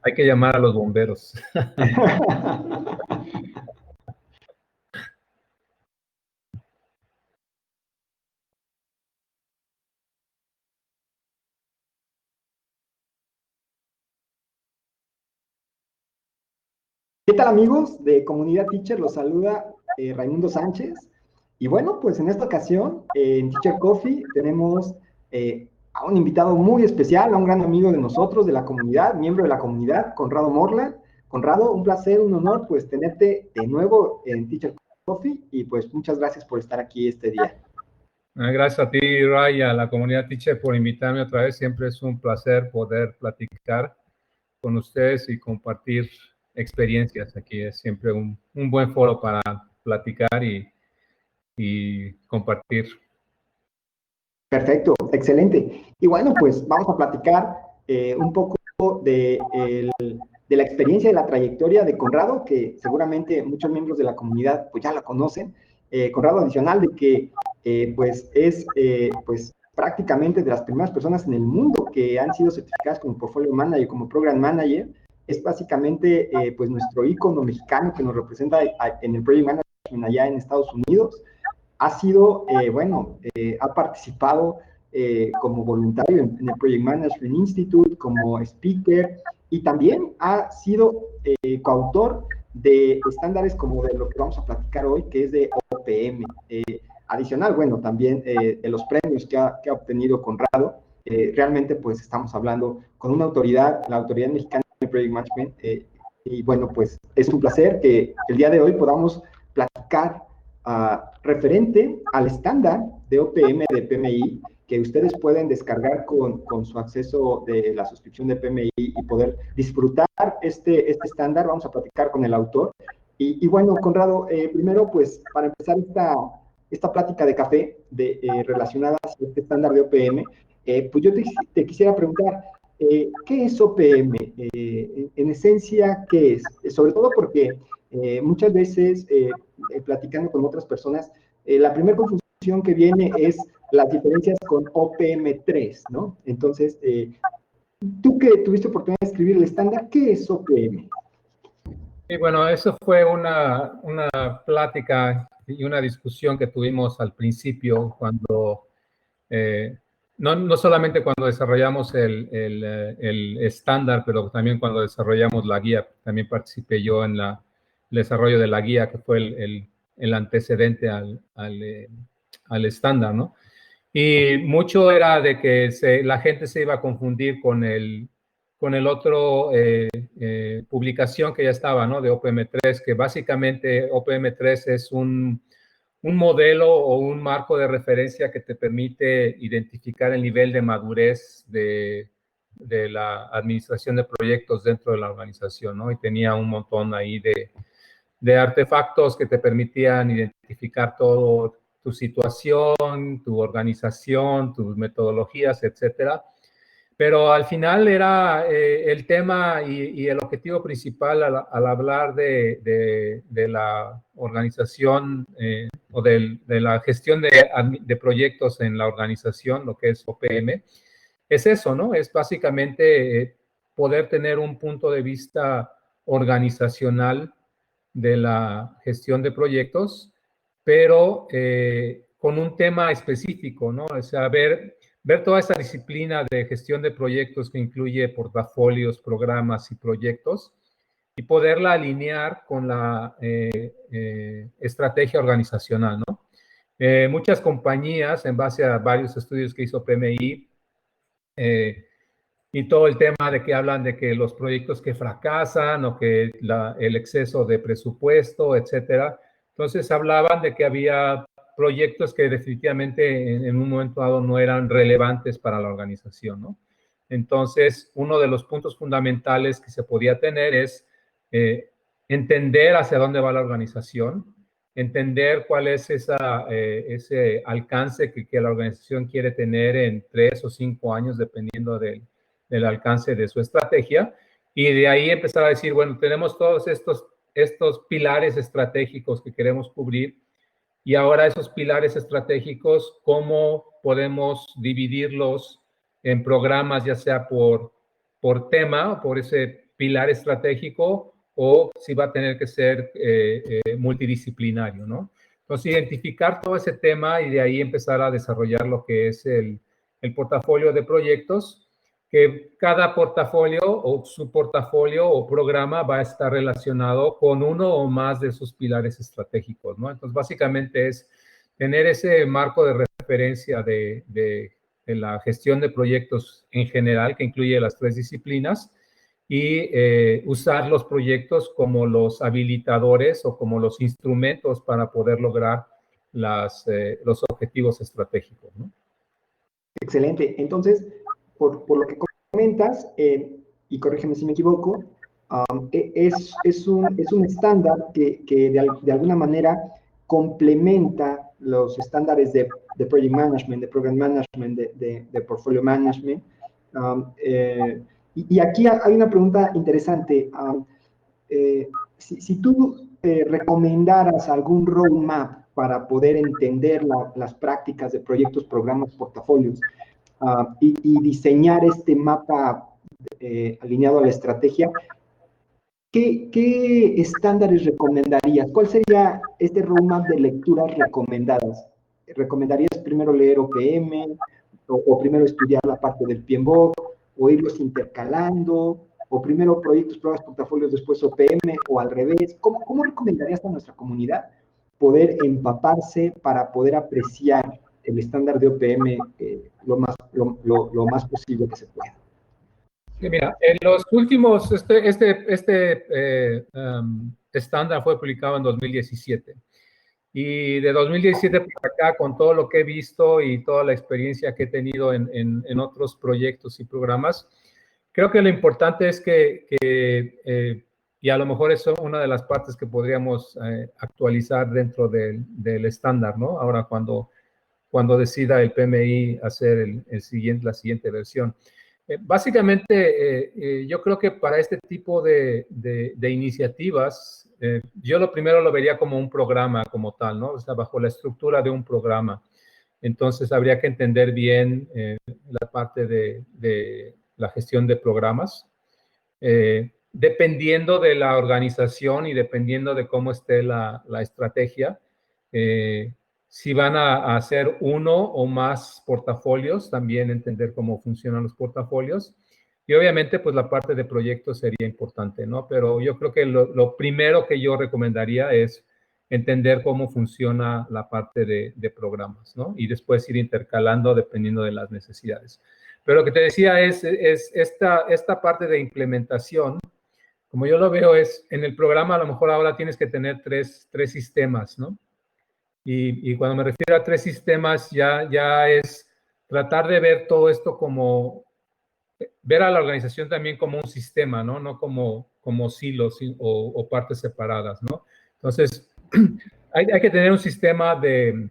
Hay que llamar a los bomberos. ¿Qué tal, amigos de Comunidad Teacher? Los saluda Raimundo Sánchez. Y bueno, pues en esta ocasión, en Teacher Coffee, tenemos a un invitado muy especial, a un gran amigo de nosotros, de la comunidad, miembro de la comunidad, Conrado Morland. Conrado, un placer, un honor, pues tenerte de nuevo en Teacher Coffee, y pues muchas gracias por estar aquí este día. Gracias a ti, Ray, a la comunidad Teacher por invitarme otra vez. Siempre es un placer poder platicar con ustedes y compartir experiencias. Aquí es siempre un buen foro para platicar y compartir. Perfecto, excelente. Y bueno, pues vamos a platicar un poco de la experiencia y la trayectoria de Conrado, que seguramente muchos miembros de la comunidad pues ya la conocen. Conrado, adicional de que pues es pues prácticamente de las primeras personas en el mundo que han sido certificadas como Portfolio Manager, como Program Manager, es básicamente pues nuestro ícono mexicano que nos representa en el Project Management allá en Estados Unidos. Ha sido, ha participado como voluntario en el Project Management Institute, como speaker, y también ha sido coautor de estándares como de lo que vamos a platicar hoy, que es de OPM. Adicional, bueno, también de los premios que ha obtenido Conrado. Realmente, pues, estamos hablando con una autoridad, la Autoridad Mexicana de Project Management, y bueno, pues, es un placer que el día de hoy podamos platicar referente al estándar de OPM de PMI, que ustedes pueden descargar con su acceso de la suscripción de PMI y poder disfrutar este estándar. Vamos a platicar con el autor. Y bueno, Conrado, primero, pues, para empezar esta plática de café relacionada a este estándar de OPM, pues yo te quisiera preguntar, ¿qué es OPM? En esencia, ¿qué es? Sobre todo porque muchas veces, platicando con otras personas, la primera confusión que viene es las diferencias con OPM3, ¿no? Entonces, tú que tuviste oportunidad de escribir el estándar, ¿qué es OPM? Y bueno, eso fue una plática y una discusión que tuvimos al principio cuando, no solamente cuando desarrollamos el estándar, pero también cuando desarrollamos la guía. También participé yo en el desarrollo de la guía, que fue el antecedente al estándar, ¿no? Y mucho era de que la gente se iba a confundir con el otro publicación que ya estaba, ¿no? De OPM3, que básicamente OPM3 es un modelo o un marco de referencia que te permite identificar el nivel de madurez de la administración de proyectos dentro de la organización, ¿no? Y tenía un montón ahí de artefactos que te permitían identificar todo, tu situación, tu organización, tus metodologías, etcétera. Pero al final era el tema y el objetivo principal al hablar de la organización o de la gestión de proyectos en la organización, lo que es OPM, es eso, ¿no? Es básicamente poder tener un punto de vista organizacional de la gestión de proyectos, pero con un tema específico, ¿no? O sea, ver toda esa disciplina de gestión de proyectos que incluye portafolios, programas y proyectos y poderla alinear con la estrategia organizacional, ¿no? Muchas compañías, en base a varios estudios que hizo PMI, y todo el tema de que hablan de que los proyectos que fracasan o que el exceso de presupuesto, etcétera. Entonces hablaban de que había proyectos que definitivamente en un momento dado no eran relevantes para la organización, ¿no? Entonces, uno de los puntos fundamentales que se podía tener es entender hacia dónde va la organización, entender cuál es ese alcance que la organización quiere tener en 3 o 5 años, dependiendo del alcance de su estrategia, y de ahí empezar a decir, bueno, tenemos todos estos pilares estratégicos que queremos cubrir, y ahora esos pilares estratégicos, ¿cómo podemos dividirlos en programas, ya sea por por tema, por ese pilar estratégico, o si va a tener que ser multidisciplinario, ¿no? Entonces, identificar todo ese tema y de ahí empezar a desarrollar lo que es el portafolio de proyectos, que cada portafolio o subportafolio o programa va a estar relacionado con uno o más de esos pilares estratégicos, ¿no? Entonces, básicamente es tener ese marco de referencia de la gestión de proyectos en general, que incluye las 3 disciplinas, y usar los proyectos como los habilitadores o como los instrumentos para poder lograr los objetivos estratégicos, ¿no? Excelente. Entonces, por lo que comentas, y corrígeme si me equivoco, es un estándar que de alguna manera complementa los estándares de project management, de program management, de portfolio management. Y aquí hay una pregunta interesante. Si tú recomendaras algún roadmap para poder entender las prácticas de proyectos, programas, portafolios, y diseñar este mapa alineado a la estrategia, ¿qué estándares recomendarías? ¿Cuál sería este roadmap de lecturas recomendadas? ¿Recomendarías primero leer OPM o primero estudiar la parte del PMBOK o irlos intercalando? ¿O primero proyectos, pruebas, portafolios, después OPM o al revés? ¿Cómo recomendarías a nuestra comunidad poder empaparse para poder apreciar el estándar de OPM lo más posible que se pueda? Sí, mira, en los últimos, estándar fue publicado en 2017. Y de 2017 para acá, con todo lo que he visto y toda la experiencia que he tenido en otros proyectos y programas, creo que lo importante es y a lo mejor eso es una de las partes que podríamos actualizar dentro del estándar, ¿no? Ahora cuando decida el PMI hacer la siguiente versión. Básicamente, yo creo que para este tipo de iniciativas, yo lo primero lo vería como un programa como tal, ¿no? O sea, bajo la estructura de un programa. Entonces, habría que entender bien la parte de la gestión de programas. Dependiendo de la organización y dependiendo de cómo esté la estrategia, si van a hacer uno o más portafolios, también entender cómo funcionan los portafolios. Y obviamente, pues la parte de proyectos sería importante, ¿no? Pero yo creo que lo primero que yo recomendaría es entender cómo funciona la parte de programas, ¿no? Y después ir intercalando dependiendo de las necesidades. Pero lo que te decía es esta parte de implementación, como yo lo veo, es en el programa a lo mejor ahora tienes que tener tres sistemas, ¿no? Y cuando me refiero a 3 sistemas, ya es tratar de ver todo esto como, ver a la organización también como un sistema, ¿no? No como silos o partes separadas, ¿no? Entonces, hay que tener un sistema de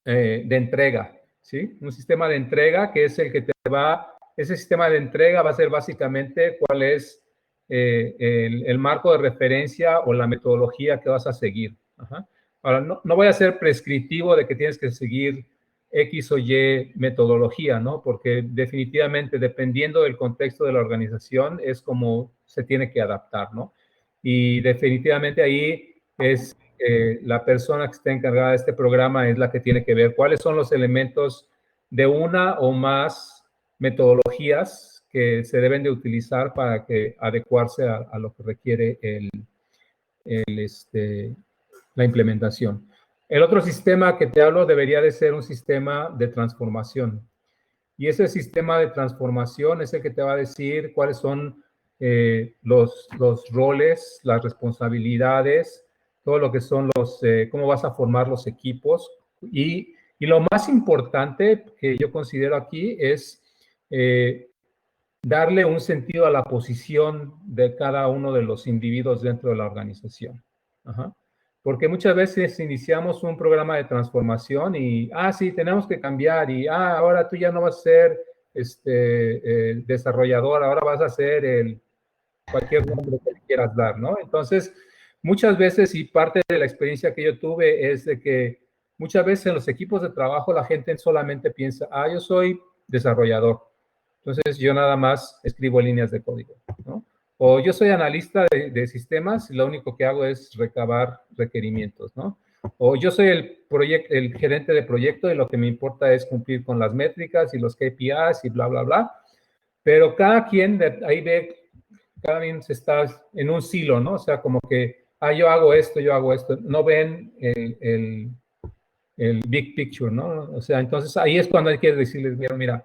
entrega, ¿sí? Un sistema de entrega que es el que ese sistema de entrega va a ser básicamente cuál es el marco de referencia o la metodología que vas a seguir. Ajá. Ahora, no voy a ser prescriptivo de que tienes que seguir X o Y metodología, ¿no? Porque definitivamente, dependiendo del contexto de la organización, es como se tiene que adaptar, ¿no? Y definitivamente ahí es la persona que está encargada de este programa es la que tiene que ver cuáles son los elementos de una o más metodologías que se deben de utilizar para adecuarse a lo que requiere la implementación. El otro sistema que te hablo debería de ser un sistema de transformación. Y ese sistema de transformación es el que te va a decir cuáles son los roles, las responsabilidades, todo lo que son cómo vas a formar los equipos. Y lo más importante que yo considero aquí es darle un sentido a la posición de cada uno de los individuos dentro de la organización. Ajá. Porque muchas veces iniciamos un programa de transformación y, sí, tenemos que cambiar y, ahora tú ya no vas a ser desarrollador, ahora vas a ser cualquier nombre que le quieras dar, ¿no? Entonces, muchas veces, y parte de la experiencia que yo tuve es de que muchas veces en los equipos de trabajo la gente solamente piensa, yo soy desarrollador. Entonces, yo nada más escribo líneas de código, ¿no? O yo soy analista de sistemas y lo único que hago es recabar requerimientos, ¿no? O yo soy el gerente de proyecto y lo que me importa es cumplir con las métricas y los KPIs y bla, bla, bla. Pero cada quien ahí ve, cada quien se está en un silo, ¿no? O sea, como que, yo hago esto, yo hago esto. No ven el big picture, ¿no? O sea, entonces ahí es cuando hay que decirles, mira,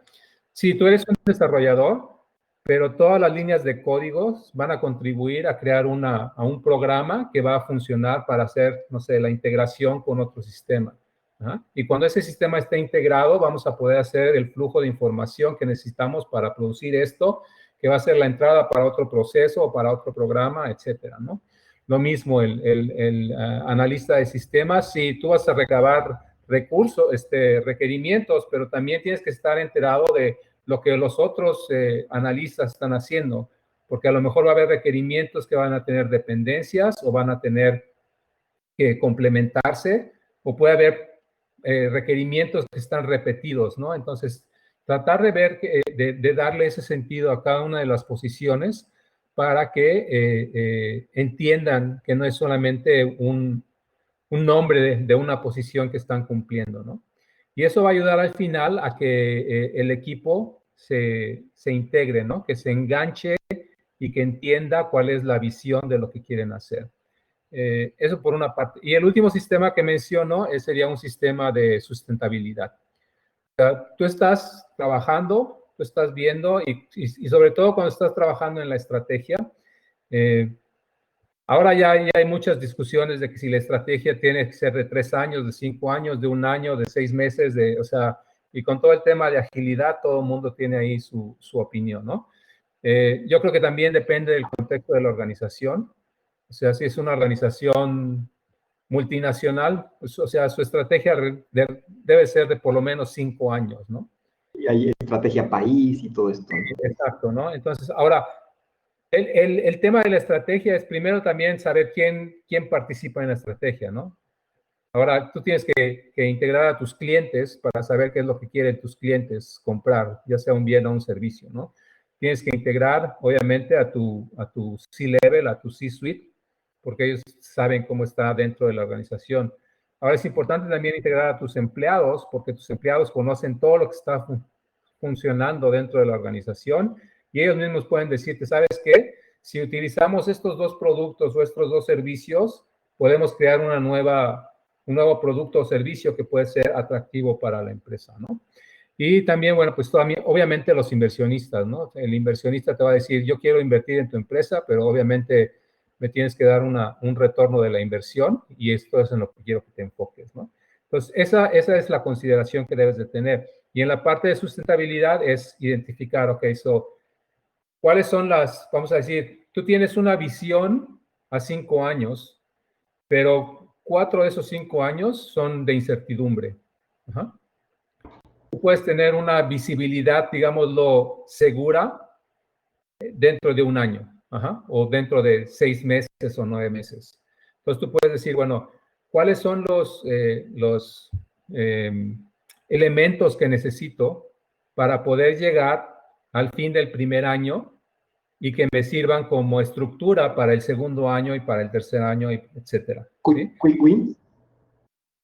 si tú eres un desarrollador, pero todas las líneas de códigos van a contribuir a crear a un programa que va a funcionar para hacer, no sé, la integración con otro sistema. ¿Ah? Y cuando ese sistema esté integrado, vamos a poder hacer el flujo de información que necesitamos para producir esto, que va a ser la entrada para otro proceso o para otro programa, etcétera, ¿no? Lo mismo el analista de sistemas, si tú vas a recabar recursos, requerimientos, pero también tienes que estar enterado de lo que los otros analistas están haciendo, porque a lo mejor va a haber requerimientos que van a tener dependencias o van a tener que complementarse, o puede haber requerimientos que están repetidos, ¿no? Entonces, tratar de ver, de darle ese sentido a cada una de las posiciones para que entiendan que no es solamente un nombre de una posición que están cumpliendo, ¿no? Y eso va a ayudar al final a que el equipo se integre, ¿no? Que se enganche y que entienda cuál es la visión de lo que quieren hacer. Eso por una parte. Y el último sistema que menciono sería un sistema de sustentabilidad. O sea, tú estás trabajando, tú estás viendo y sobre todo cuando estás trabajando en la estrategia, ahora ya hay muchas discusiones de que si la estrategia tiene que ser de 3 años, de 5 años, de 1 año, de 6 meses, o sea, y con todo el tema de agilidad, todo el mundo tiene ahí su opinión, ¿no? Yo creo que también depende del contexto de la organización. O sea, si es una organización multinacional, pues, o sea, su estrategia debe ser de por lo menos 5 años, ¿no? Y hay estrategia país y todo esto. Exacto, ¿no? Entonces, ahora, el tema de la estrategia es primero también saber quién participa en la estrategia, ¿no? Ahora, tú tienes que integrar a tus clientes para saber qué es lo que quieren tus clientes comprar, ya sea un bien o un servicio, ¿no? Tienes que integrar, obviamente, a tu C-level, a tu C-suite, porque ellos saben cómo está dentro de la organización. Ahora, es importante también integrar a tus empleados, porque tus empleados conocen todo lo que está funcionando dentro de la organización y ellos mismos pueden decirte, ¿sabes qué? Si utilizamos estos 2 productos o estos 2 servicios, podemos crear un nuevo producto o servicio que puede ser atractivo para la empresa, ¿no? Y también, bueno, pues obviamente los inversionistas, ¿no? El inversionista te va a decir, yo quiero invertir en tu empresa, pero obviamente me tienes que dar un retorno de la inversión y esto es en lo que quiero que te enfoques, ¿no? Entonces, esa es la consideración que debes de tener. Y en la parte de sustentabilidad es identificar, ok, ¿cuáles son vamos a decir, tú tienes una visión a 5 años, pero 4 de esos 5 años son de incertidumbre. Ajá. Tú puedes tener una visibilidad, digámoslo, segura dentro de 1 año, ajá, o dentro de 6 meses o 9 meses. Entonces tú puedes decir, bueno, ¿cuáles son los elementos que necesito para poder llegar al fin del primer año y que me sirvan como estructura para el segundo año y para el tercer año, etcétera? ¿Sí? Quick wins.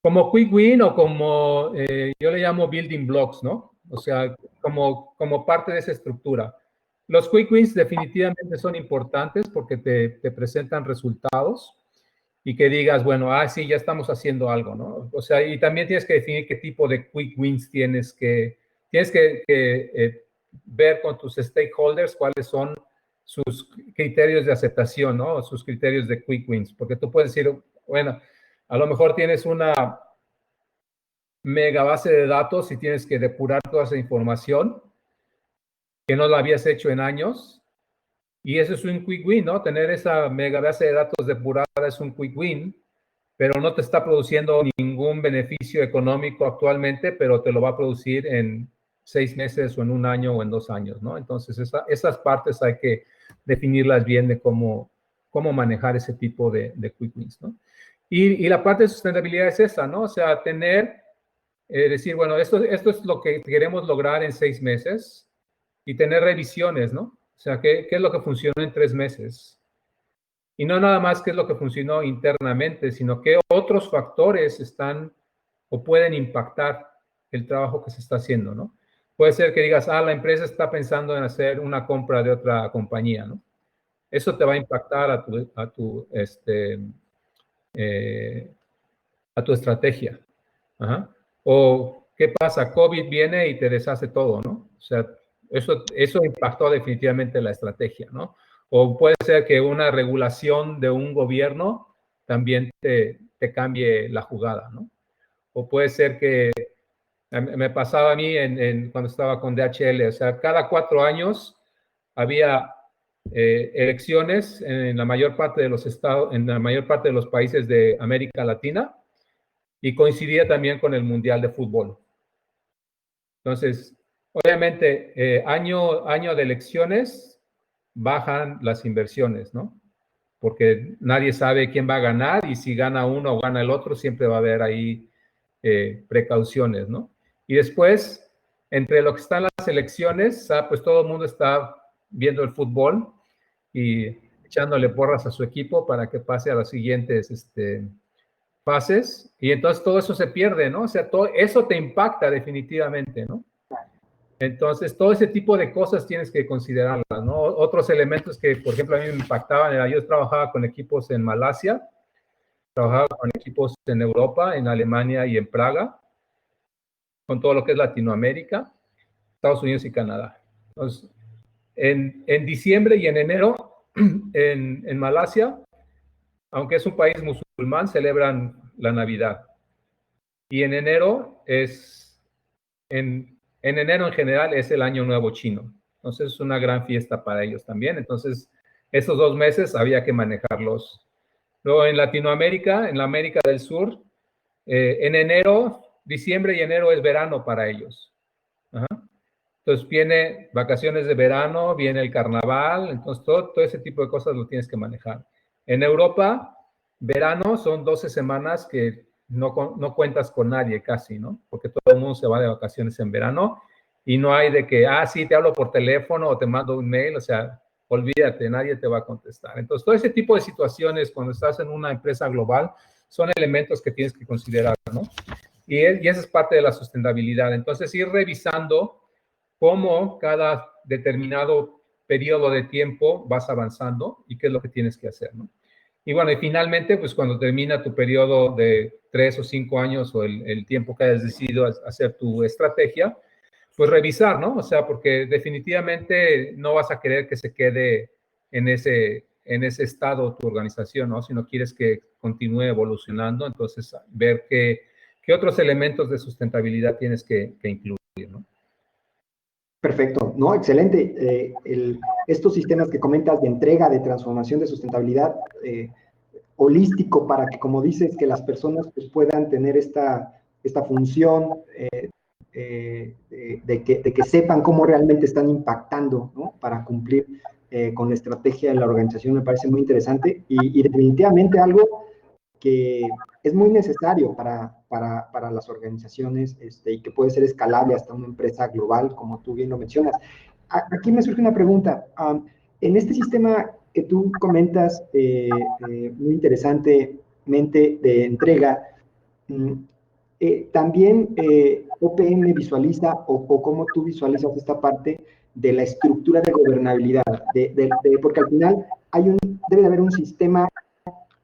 Como quick win o como yo le llamo building blocks, ¿no? O sea, como parte de esa estructura. Los quick wins definitivamente son importantes porque te presentan resultados y que digas, bueno, sí, ya estamos haciendo algo, ¿no? O sea, y también tienes que definir qué tipo de quick wins tienes que ver con tus stakeholders cuáles son sus criterios de aceptación, ¿no? Sus criterios de quick wins, porque tú puedes decir, bueno, a lo mejor tienes una mega base de datos y tienes que depurar toda esa información que no la habías hecho en años. Y eso es un quick win, ¿no? Tener esa mega base de datos depurada es un quick win, pero no te está produciendo ningún beneficio económico actualmente, pero te lo va a producir en 6 meses o en 1 año o en 2 años, ¿no? Entonces, esas partes hay que definirlas bien de cómo manejar ese tipo de quick wins, ¿no? Y la parte de sustentabilidad es esa, ¿no? O sea, decir, bueno, esto es lo que queremos lograr en 6 meses. y tener revisiones, ¿no? O sea, ¿qué es lo que funcionó en 3 meses? Y no nada más qué es lo que funcionó internamente, sino qué otros factores están o pueden impactar el trabajo que se está haciendo, ¿no? Puede ser que digas, la empresa está pensando en hacer una compra de otra compañía, ¿no? Eso te va a impactar eh, a tu estrategia. Ajá. O, ¿qué pasa? COVID viene y te deshace todo, ¿no? O sea, eso impactó definitivamente la estrategia, ¿no? O puede ser que una regulación de un gobierno también te cambie la jugada, ¿no? O puede ser que me pasaba a mí cuando estaba con DHL, o sea, cada 4 años había elecciones en la mayor parte de los estados, en la mayor parte de los países de América Latina, y coincidía también con el Mundial de Fútbol. Entonces, obviamente, año de elecciones bajan las inversiones, ¿no? Porque nadie sabe quién va a ganar y si gana uno o gana el otro, siempre va a haber ahí precauciones, ¿no? Y después, entre lo que están las elecciones, pues todo el mundo está viendo el fútbol y echándole porras a su equipo para que pase a las siguientes fases, y entonces todo eso se pierde, ¿no? O sea, todo eso te impacta definitivamente, ¿no? Entonces, todo ese tipo de cosas tienes que considerarlas, ¿no? Otros elementos que, por ejemplo, a mí me impactaban era, yo trabajaba con equipos en Malasia, trabajaba con equipos en Europa, en Alemania y en Praga, con todo lo que es Latinoamérica, Estados Unidos y Canadá. Entonces, en diciembre y en enero, en Malasia, aunque es un país musulmán, celebran la Navidad. Y en enero en enero en general es el Año Nuevo Chino. Entonces es una gran fiesta para ellos también. Entonces, esos 2 meses había que manejarlos. Luego en Latinoamérica, en la América del Sur, en enero, diciembre y enero es verano para ellos. Ajá. Entonces viene vacaciones de verano, viene el carnaval, entonces todo ese tipo de cosas lo tienes que manejar. En Europa, verano son 12 semanas que no cuentas con nadie casi, ¿no? Porque todo el mundo se va de vacaciones en verano y no hay de que, sí, te hablo por teléfono o te mando un mail, o sea, olvídate, nadie te va a contestar. Entonces, todo ese tipo de situaciones cuando estás en una empresa global son elementos que tienes que considerar, ¿no? Y esa es parte de la sustentabilidad. Entonces, ir revisando cómo cada determinado periodo de tiempo vas avanzando y qué es lo que tienes que hacer, ¿no? Y bueno, y finalmente, pues cuando termina tu periodo de 3 o 5 años o el tiempo que hayas decidido hacer tu estrategia, pues revisar, ¿no? O sea, porque definitivamente no vas a querer que se quede en ese estado tu organización, ¿no? Si no quieres que continúe evolucionando, entonces ver qué otros elementos de sustentabilidad tienes que incluir, ¿no? Perfecto, ¿no? Excelente. Estos sistemas que comentas de entrega, de transformación, de sustentabilidad holístico para que, como dices, que las personas pues, puedan tener esta función de que sepan cómo realmente están impactando, ¿no? Para cumplir con la estrategia de la organización, me parece muy interesante y definitivamente algo que es muy necesario para las organizaciones y que puede ser escalable hasta una empresa global, como tú bien lo mencionas. Aquí me surge una pregunta. En este sistema que tú comentas muy interesantemente de entrega, también OPM visualiza o cómo tú visualizas esta parte de la estructura de gobernabilidad, porque al final debe de haber un sistema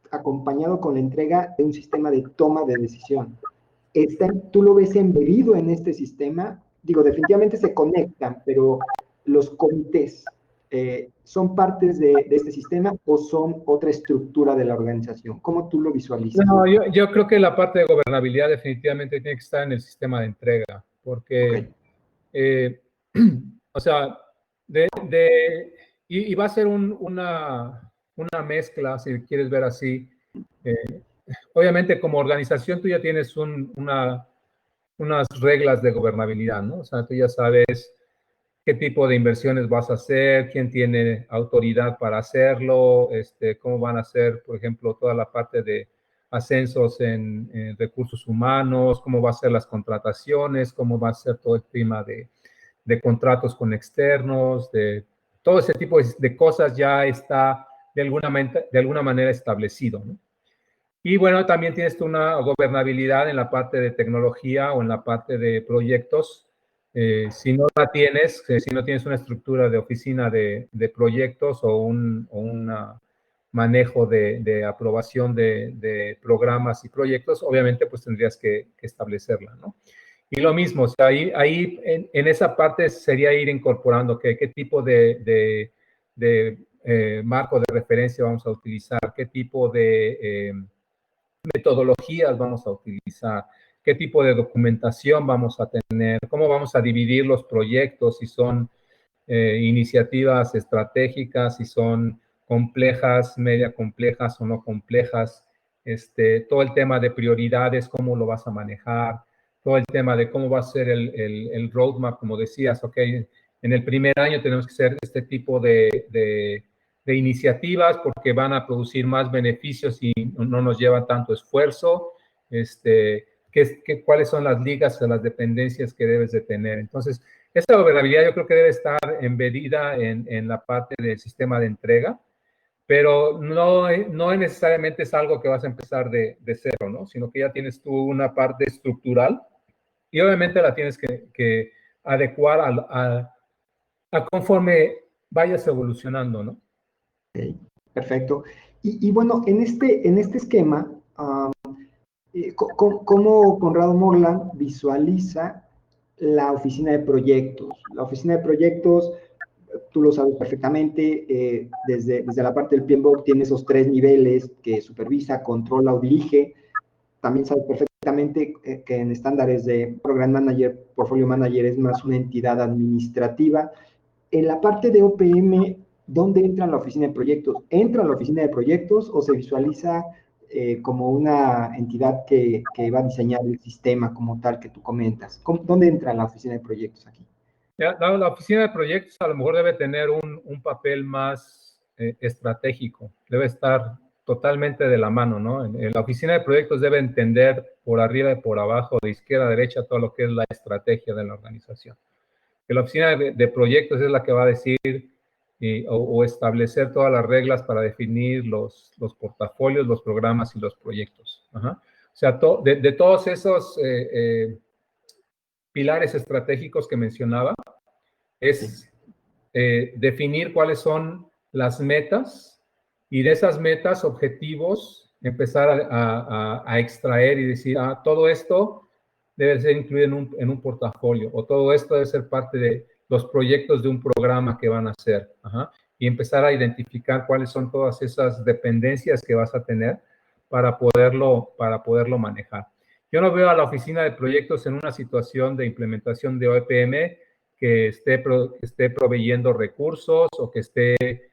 acompañado con la entrega de un sistema de toma de decisión. ¿Tú lo ves embebido en este sistema? Digo, definitivamente se conectan, pero los comités son partes de este sistema o son otra estructura de la organización. ¿Cómo tú lo visualizas? No, yo creo que la parte de gobernabilidad definitivamente tiene que estar en el sistema de entrega, porque, o sea, y va a ser una mezcla, si quieres ver así. Obviamente, como organización, tú ya tienes unas reglas de gobernabilidad, ¿no? O sea, tú ya sabes qué tipo de inversiones vas a hacer, quién tiene autoridad para hacerlo, cómo van a ser, por ejemplo, toda la parte de ascensos en recursos humanos, cómo va a ser las contrataciones, cómo va a ser todo el tema de de contratos con externos, de todo ese tipo de cosas ya está de alguna manera establecido, ¿no? Y bueno, también tienes tú una gobernabilidad en la parte de tecnología o en la parte de proyectos. Si no la tienes, si no tienes una estructura de oficina de proyectos o un manejo de aprobación de programas y proyectos, obviamente pues tendrías que establecerla, ¿no? Y lo mismo, o sea, ahí en esa parte sería ir incorporando qué tipo de marco de referencia vamos a utilizar, qué tipo de metodologías vamos a utilizar, qué tipo de documentación vamos a tener, cómo vamos a dividir los proyectos, si son iniciativas estratégicas, si son complejas, media complejas o no complejas, todo el tema de prioridades, cómo lo vas a manejar, todo el tema de cómo va a ser el roadmap, como decías, ok, en el primer año tenemos que hacer este tipo de iniciativas porque van a producir más beneficios y no nos lleva tanto esfuerzo, cuáles son las ligas o las dependencias que debes de tener. Entonces, esta gobernabilidad yo creo que debe estar embedida en la parte del sistema de entrega, pero no necesariamente es algo que vas a empezar de cero, ¿no? Sino que ya tienes tú una parte estructural y obviamente la tienes que adecuar a conforme vayas evolucionando, ¿no? Ok, perfecto. Y bueno, en este esquema, ¿cómo Conrado Morland visualiza la oficina de proyectos? La oficina de proyectos, tú lo sabes perfectamente, desde la parte del PMBOK tiene esos tres niveles que supervisa, controla o dirige. También sabes perfectamente que en estándares de Program Manager, Portfolio Manager es más una entidad administrativa. En la parte de OPM, ¿dónde entra la oficina de proyectos? ¿Entra la oficina de proyectos o se visualiza como una entidad que va a diseñar el sistema como tal que tú comentas? ¿Dónde entra la oficina de proyectos aquí? La oficina de proyectos a lo mejor debe tener un papel más estratégico, debe estar totalmente de la mano, ¿no? La oficina de proyectos debe entender por arriba y por abajo, de izquierda a derecha, todo lo que es la estrategia de la organización. Que la oficina de proyectos es la que va a decir o establecer todas las reglas para definir los portafolios, los programas y los proyectos. Ajá. O sea, de todos esos pilares estratégicos que mencionaba, es definir cuáles son las metas y de esas metas, objetivos, empezar a extraer y decir, todo esto debe ser incluido en un portafolio o todo esto debe ser parte de los proyectos de un programa que van a hacer. Ajá, y empezar a identificar cuáles son todas esas dependencias que vas a tener para poderlo manejar. Yo no veo a la oficina de proyectos en una situación de implementación de OPM que esté proveyendo recursos o que esté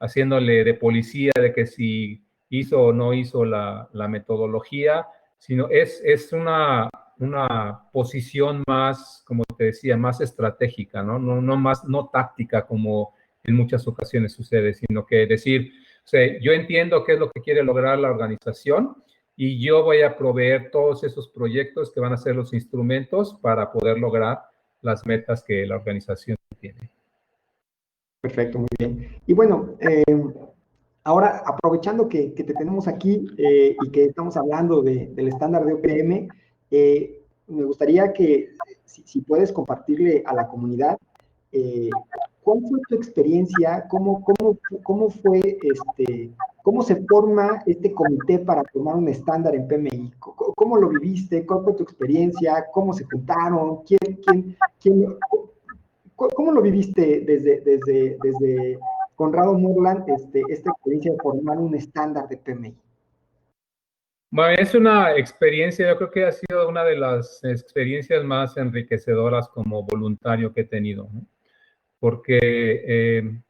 haciéndole de policía de que si hizo o no hizo la metodología, sino es una posición más, como te decía, más estratégica, ¿no? No táctica como en muchas ocasiones sucede, sino que decir, o sea, yo entiendo qué es lo que quiere lograr la organización y yo voy a proveer todos esos proyectos que van a ser los instrumentos para poder lograr las metas que la organización tiene. Perfecto, muy bien. Y bueno, ahora aprovechando que te tenemos aquí y que estamos hablando del estándar de OPM, me gustaría que si puedes compartirle a la comunidad, ¿cuál fue tu experiencia? ¿Cómo fue cómo se forma este comité para formar un estándar en PMI? ¿Cómo lo viviste? ¿Cuál fue tu experiencia? ¿Cómo se juntaron? ¿Cómo lo viviste desde Conrado Morland, esta experiencia de formar un estándar de PMI? Bueno, es una experiencia, yo creo que ha sido una de las experiencias más enriquecedoras como voluntario que he tenido, ¿no? Porque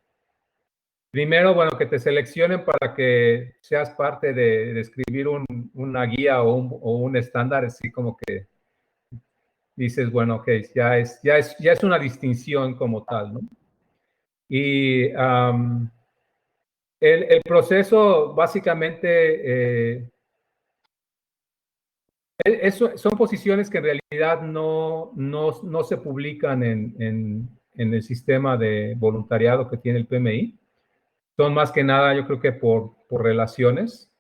primero, bueno, que te seleccionen para que seas parte de escribir una guía o un estándar, así como que dices, bueno, ok, ya es una distinción como tal, ¿no? Y el proceso básicamente Son posiciones que en realidad no se publican en el sistema de voluntariado que tiene el PMI. Son más que nada, yo creo que por relaciones.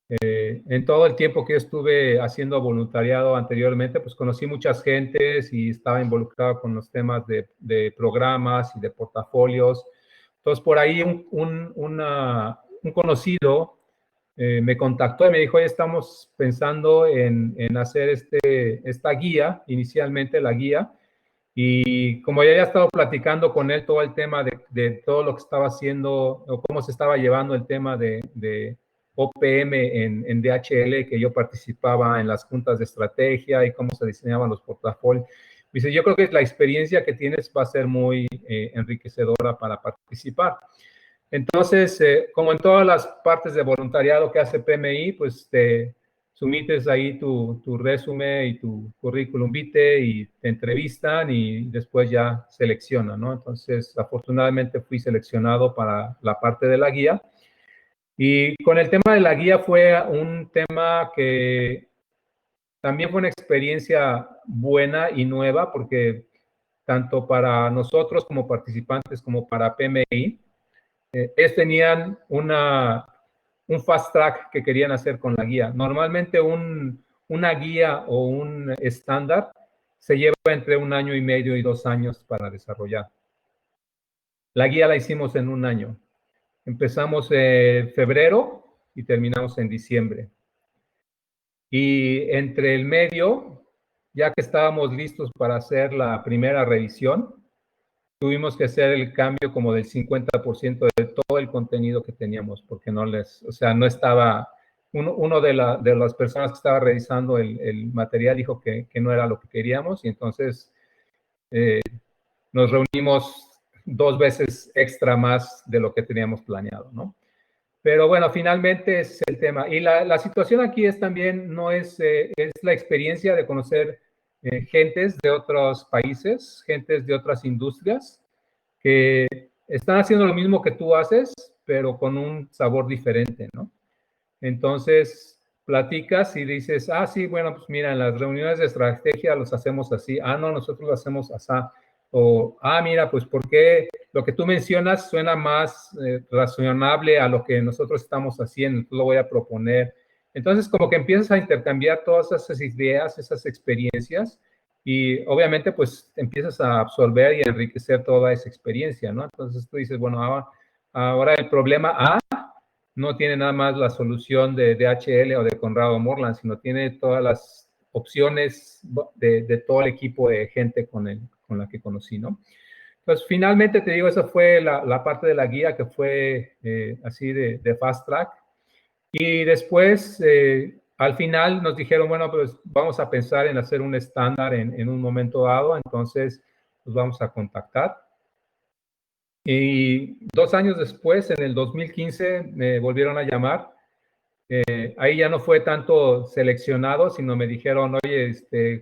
En todo el tiempo que estuve haciendo voluntariado anteriormente, pues conocí muchas gentes y estaba involucrado con los temas de programas y de portafolios. Entonces, por ahí un conocido me contactó y me dijo, oye, estamos pensando en hacer esta guía, inicialmente la guía, y como ya había estado platicando con él todo el tema de todo lo que estaba haciendo o cómo se estaba llevando el tema de OPM en DHL, que yo participaba en las juntas de estrategia y cómo se diseñaban los portafolios. Me dice, yo creo que la experiencia que tienes va a ser muy enriquecedora para participar. Entonces, como en todas las partes de voluntariado que hace PMI, pues te sumites ahí tu resumen y tu currículum vitae y te entrevistan y después ya seleccionan, ¿no? Entonces, afortunadamente fui seleccionado para la parte de la guía. Y con el tema de la guía fue un tema que también fue una experiencia buena y nueva porque tanto para nosotros como participantes como para PMI, ellos tenían un fast track que querían hacer con la guía. Normalmente una guía o un estándar se lleva entre 1 año y medio y 2 años para desarrollar. La guía la hicimos en 1 año. Empezamos en febrero y terminamos en diciembre. Y entre el medio, ya que estábamos listos para hacer la primera revisión, tuvimos que hacer el cambio como del 50% de todo el contenido que teníamos, porque no estaba, uno de las personas que estaba revisando el material dijo que no era lo que queríamos y entonces nos reunimos 2 veces extra más de lo que teníamos planeado, ¿no? Pero bueno, finalmente es el tema. Y la situación aquí es también, no es la experiencia de conocer gentes de otros países, gentes de otras industrias, que están haciendo lo mismo que tú haces, pero con un sabor diferente, ¿no? Entonces, platicas y dices, ah, sí, bueno, pues mira, en las reuniones de estrategia los hacemos así, ah, no, nosotros lo hacemos así, o, ah, mira, pues porque lo que tú mencionas suena más razonable a lo que nosotros estamos haciendo, lo voy a proponer. Entonces, como que empiezas a intercambiar todas esas ideas, esas experiencias, y obviamente, pues empiezas a absorber y enriquecer toda esa experiencia, ¿no? Entonces tú dices, bueno, ahora el problema A no tiene nada más la solución de DHL o de Conrado Morland, sino tiene todas las opciones de todo el equipo de gente con la que conocí, ¿no? Pues finalmente te digo, esa fue la parte de la guía que fue así de fast track. Y después, al final nos dijeron, bueno, pues vamos a pensar en hacer un estándar en un momento dado, entonces los vamos a contactar. Y 2 años después, en el 2015, me volvieron a llamar. Ahí ya no fue tanto seleccionado, sino me dijeron, oye,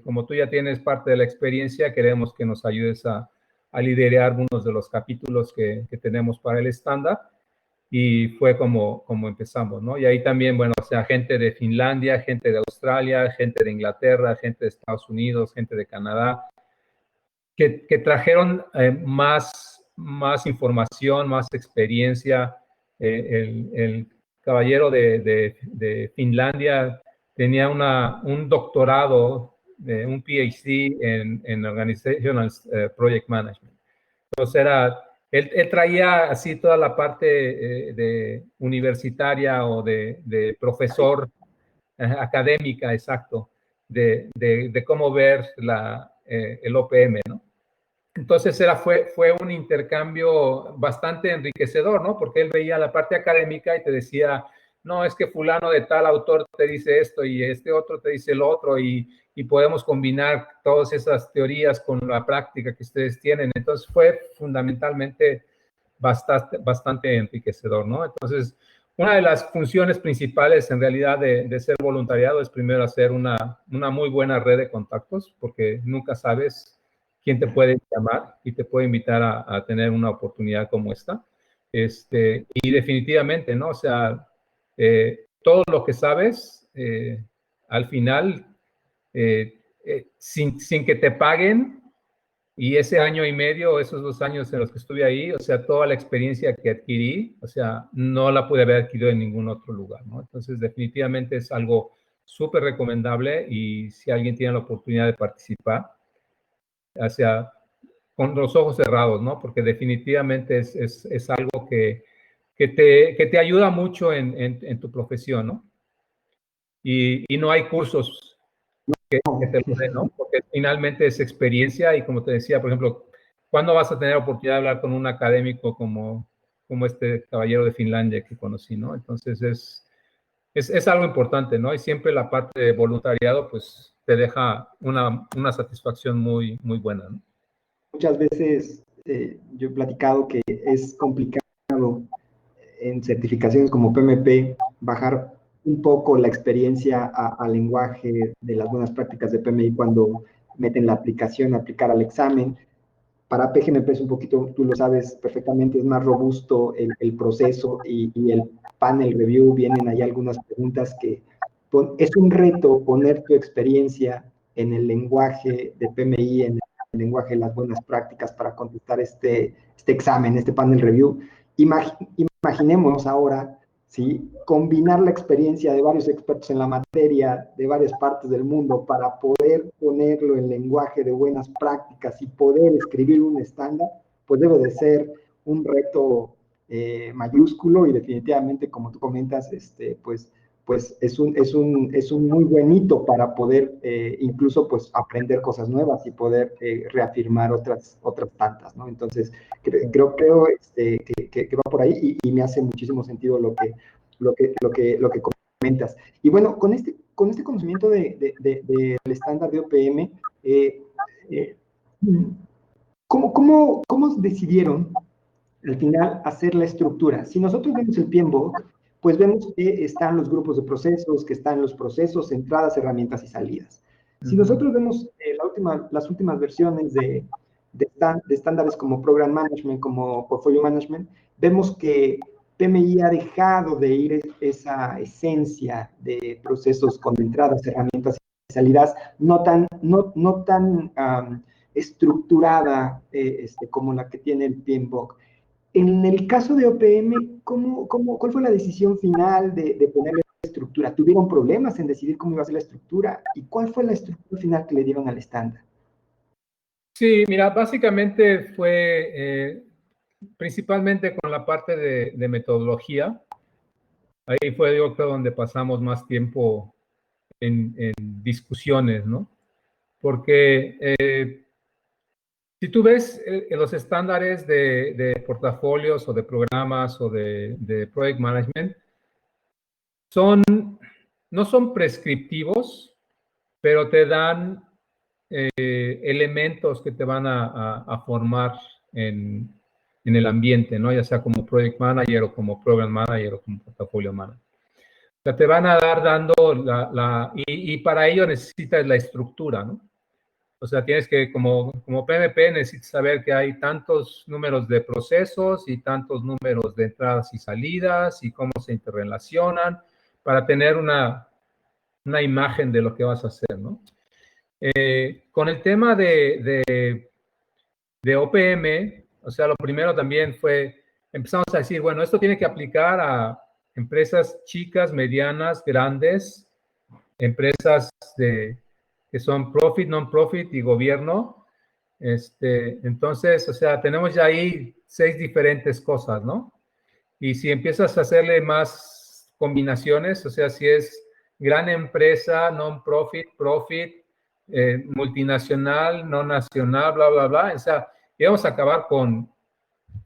como tú ya tienes parte de la experiencia, queremos que nos ayudes a liderar algunos de los capítulos que tenemos para el estándar. Y fue como empezamos, ¿no? Y ahí también, bueno, o sea, gente de Finlandia, gente de Australia, gente de Inglaterra, gente de Estados Unidos, gente de Canadá, que trajeron más información, más experiencia. El caballero de Finlandia tenía un doctorado, un PhD en Organizational Project Management. Entonces él traía así toda la parte de universitaria o de profesor académica, exacto, de cómo ver el OPM, ¿no? Entonces fue un intercambio bastante enriquecedor, ¿no? Porque él veía la parte académica y te decía, no, es que fulano de tal autor te dice esto y este otro te dice lo otro y podemos combinar todas esas teorías con la práctica que ustedes tienen. Entonces fue fundamentalmente bastante enriquecedor, ¿no? Entonces, una de las funciones principales en realidad de ser voluntariado es primero hacer una muy buena red de contactos, porque nunca sabes quién te puede llamar y te puede invitar a tener una oportunidad como esta. Y definitivamente, ¿no? O sea, todo lo que sabes, al final sin que te paguen. Y ese año y medio, esos 2 años en los que estuve ahí, o sea, toda la experiencia que adquirí, o sea, no la pude haber adquirido en ningún otro lugar, ¿no? Entonces, definitivamente es algo súper recomendable y si alguien tiene la oportunidad de participar, o sea, con los ojos cerrados, ¿no? Porque definitivamente es algo que te ayuda mucho en tu profesión, ¿no? Y no hay cursos que te lo den, ¿no? Porque finalmente es experiencia y como te decía, por ejemplo, ¿cuándo vas a tener oportunidad de hablar con un académico como este caballero de Finlandia que conocí, ¿no? Entonces es algo importante, ¿no? Y siempre la parte de voluntariado, pues, te deja una satisfacción muy, muy buena, ¿no? Muchas veces yo he platicado que es complicado en certificaciones como PMP bajar un poco la experiencia al lenguaje de las buenas prácticas de PMI cuando meten la aplicación, aplicar al examen. Para PGMP es un poquito, tú lo sabes perfectamente, es más robusto el proceso y el panel review, vienen ahí algunas preguntas que es un reto poner tu experiencia en el lenguaje de PMI, en el lenguaje de las buenas prácticas para contestar este examen, este panel review. Imaginemos ahora, ¿sí? Combinar la experiencia de varios expertos en la materia de varias partes del mundo para poder ponerlo en lenguaje de buenas prácticas y poder escribir un estándar, pues debe de ser un reto mayúsculo y definitivamente, como tú comentas, pues es un muy buen hito para poder incluso pues aprender cosas nuevas y poder reafirmar otras tantas, ¿no? Entonces, creo que va por ahí y me hace muchísimo sentido lo que comentas. Y bueno, con este conocimiento del estándar de OPM, ¿cómo decidieron al final hacer la estructura? Si nosotros vemos el PMBOK, pues vemos que están los grupos de procesos, que están los procesos, entradas, herramientas y salidas. Si nosotros vemos las últimas versiones de estándares como Program Management, como Portfolio Management, vemos que PMI ha dejado de ir esa esencia de procesos con entradas, herramientas y salidas, no tan estructurada como la que tiene el PMBOK. En el caso de OPM, ¿cuál fue la decisión final de ponerle estructura? ¿Tuvieron problemas en decidir cómo iba a ser la estructura? ¿Y cuál fue la estructura final que le dieron al estándar? Sí, mira, básicamente fue principalmente con la parte de metodología. Ahí fue, yo creo, donde pasamos más tiempo en discusiones, ¿no? Porque si tú ves los estándares de portafolios o de programas o de project management, no son prescriptivos, pero te dan elementos que te van a formar en el ambiente, ¿no? Ya sea como project manager o como program manager o como portafolio manager. O sea, te van a dar dando y para ello necesitas la estructura, ¿no? O sea, tienes que, como PMP, necesitas saber que hay tantos números de procesos y tantos números de entradas y salidas y cómo se interrelacionan para tener una imagen de lo que vas a hacer, ¿no? Con el tema de OPM, o sea, lo primero también fue, empezamos a decir, bueno, esto tiene que aplicar a empresas chicas, medianas, grandes, empresas que son profit, non-profit y gobierno. Entonces, o sea, tenemos ya ahí 6 diferentes cosas, ¿no? Y si empiezas a hacerle más combinaciones, o sea, si es gran empresa, non-profit, profit, multinacional, no nacional, bla, bla, bla, o sea, íbamos a acabar con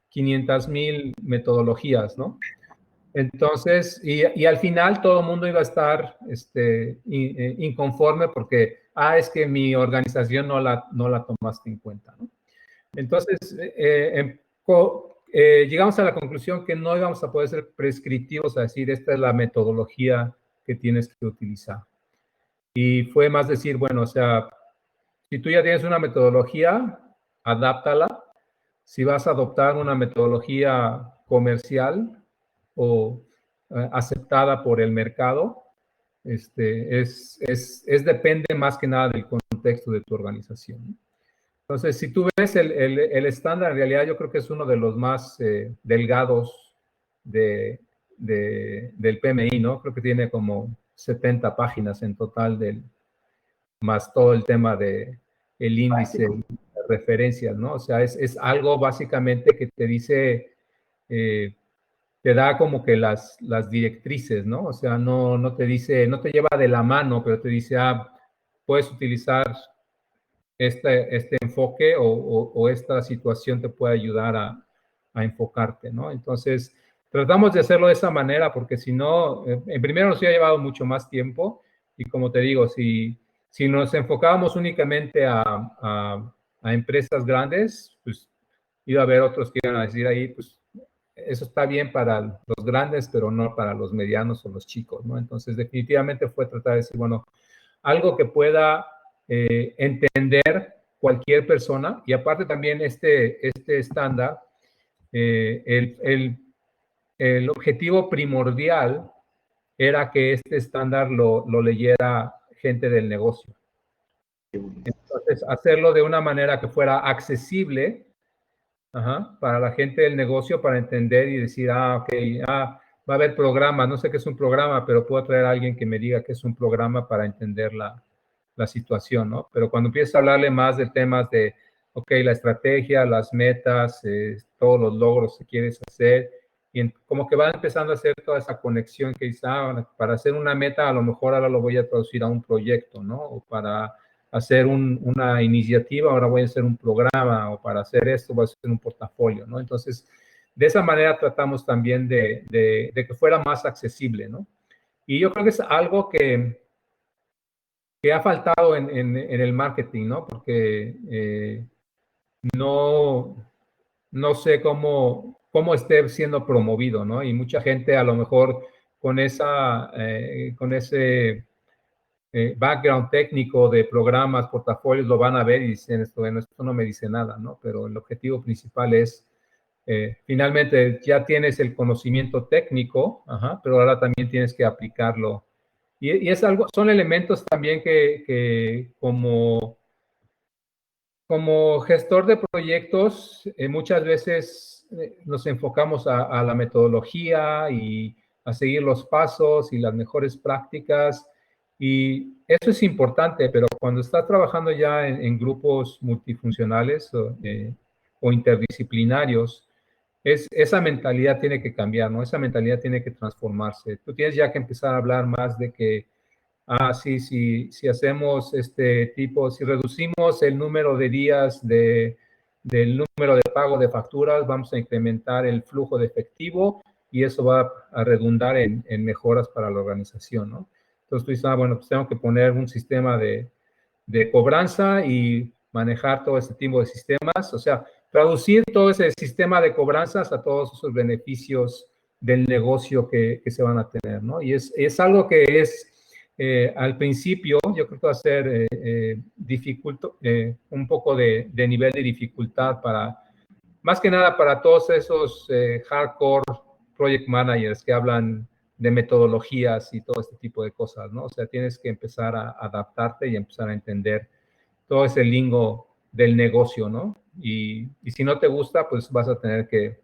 500,000 metodologías, ¿no? Entonces, y al final todo el mundo iba a estar inconforme porque, es que mi organización no la tomaste en cuenta, ¿no? Entonces, llegamos a la conclusión que no íbamos a poder ser prescriptivos a decir, esta es la metodología que tienes que utilizar. Y fue más decir, bueno, o sea, si tú ya tienes una metodología, adáptala. Si vas a adoptar una metodología comercial o aceptada por el mercado, depende más que nada del contexto de tu organización. Entonces, si tú ves el estándar, en realidad yo creo que es uno de los más delgados del PMI, ¿no? Creo que tiene como 70 páginas en total, más todo el tema de el índice de referencias, ¿no? O sea, es algo básicamente que te dice, te da como que las directrices, ¿no? O sea, no te dice, no te lleva de la mano, pero te dice, puedes utilizar este enfoque o esta situación te puede ayudar a enfocarte, ¿no? Entonces, tratamos de hacerlo de esa manera porque si no, en primero nos hubiera llevado mucho más tiempo y como te digo, si nos enfocábamos únicamente a empresas grandes, pues iba a haber otros que iban a decir ahí, pues eso está bien para los grandes, pero no para los medianos o los chicos, ¿no? Entonces, definitivamente fue tratar de decir, bueno, algo que pueda entender cualquier persona y aparte también este estándar, el objetivo primordial era que este estándar lo leyera gente del negocio. Entonces, hacerlo de una manera que fuera accesible para la gente del negocio para entender y decir, ok, va a haber programas, no sé qué es un programa, pero puedo traer a alguien que me diga qué es un programa para entender la situación, ¿no? Pero cuando empiezas a hablarle más de temas de, ok, la estrategia, las metas, todos los logros que quieres hacer, y como que va empezando a hacer toda esa conexión que dice, para hacer una meta a lo mejor ahora lo voy a traducir a un proyecto, ¿no? O para hacer una iniciativa, ahora voy a hacer un programa, o para hacer esto voy a hacer un portafolio, ¿no? Entonces, de esa manera tratamos también de que fuera más accesible, ¿no? Y yo creo que es algo que ha faltado en el marketing, ¿no? Porque no sé cómo esté siendo promovido, ¿no? Y mucha gente a lo mejor con ese background técnico de programas, portafolios, lo van a ver y dicen, bueno, esto no me dice nada, ¿no? Pero el objetivo principal es, finalmente, ya tienes el conocimiento técnico, pero ahora también tienes que aplicarlo. Y es algo, son elementos también que como gestor de proyectos, muchas veces nos enfocamos a la metodología y a seguir los pasos y las mejores prácticas. Y eso es importante, pero cuando estás trabajando ya en grupos multifuncionales o interdisciplinarios, esa mentalidad tiene que cambiar, ¿no? Esa mentalidad tiene que transformarse. Tú tienes ya que empezar a hablar más de que si hacemos si reducimos el número de días del número de pago de facturas, vamos a incrementar el flujo de efectivo y eso va a redundar en mejoras para la organización, ¿no? Entonces tú dices, bueno, pues tengo que poner un sistema de cobranza y manejar todo este tipo de sistemas, o sea, traducir todo ese sistema de cobranzas a todos esos beneficios del negocio que se van a tener, ¿no? Y es algo que es al principio, yo creo que va a ser un poco de nivel de dificultad más que nada para todos esos hardcore project managers que hablan de metodologías y todo este tipo de cosas, ¿no? O sea, tienes que empezar a adaptarte y empezar a entender todo ese lingo del negocio, ¿no? Y si no te gusta, pues vas a tener que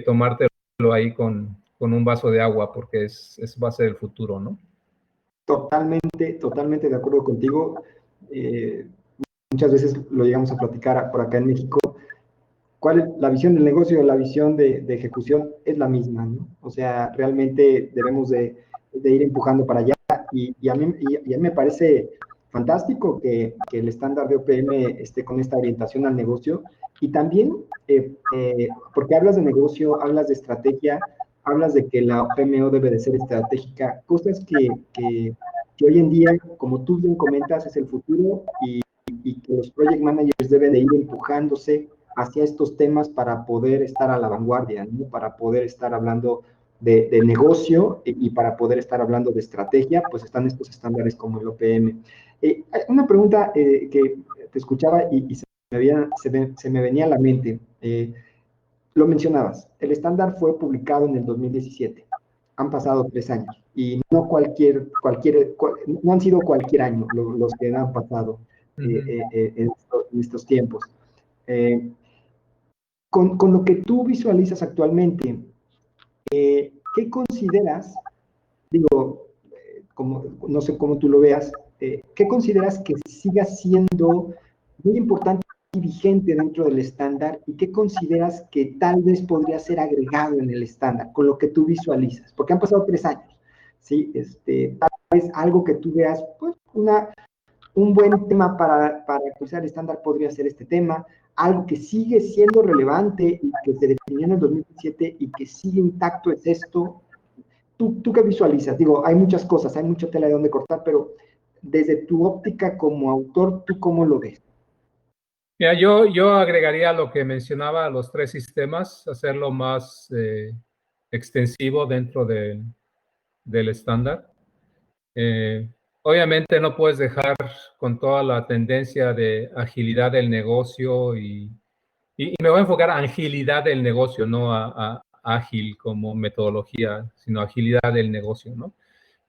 tomártelo ahí con un vaso de agua porque va a ser el futuro, ¿no? Totalmente de acuerdo contigo. Muchas veces lo llegamos a platicar por acá en México. ¿Cuál es la visión del negocio? La visión de ejecución es la misma, ¿no? O sea, realmente debemos de ir empujando para allá y a mí me parece fantástico que el estándar de OPM esté con esta orientación al negocio y también porque hablas de negocio, hablas de estrategia, hablas de que la PMO debe de ser estratégica, cosas que hoy en día, como tú bien comentas, es el futuro y que los project managers deben de ir empujándose hacia estos temas para poder estar a la vanguardia, ¿no? Para poder estar hablando de negocio y para poder estar hablando de estrategia, pues están estos estándares como el OPM. Una pregunta que te escuchaba y se me venía a la mente. Lo mencionabas, el estándar fue publicado en el 2017. han pasado 3 años y no no han sido cualquier año los que han pasado en estos tiempos. Con lo que tú visualizas actualmente, ¿qué consideras, digo, no sé cómo tú lo veas, qué consideras que siga siendo muy importante y vigente dentro del estándar y qué consideras que tal vez podría ser agregado en el estándar con lo que tú visualizas? Porque han pasado 3 años, ¿sí? Tal vez algo que tú veas, pues, un buen tema para actualizar el estándar podría ser este tema, algo que sigue siendo relevante y que se definió en el 2017 y que sigue intacto es esto. ¿Tú qué visualizas? Digo, hay muchas cosas, hay mucha tela de dónde cortar, pero desde tu óptica como autor, ¿tú cómo lo ves? Mira, yo agregaría lo que mencionaba, los 3 sistemas, hacerlo más extensivo dentro del estándar. Obviamente no puedes dejar con toda la tendencia de agilidad del negocio y me voy a enfocar a agilidad del negocio, no a ágil como metodología, sino agilidad del negocio, ¿no?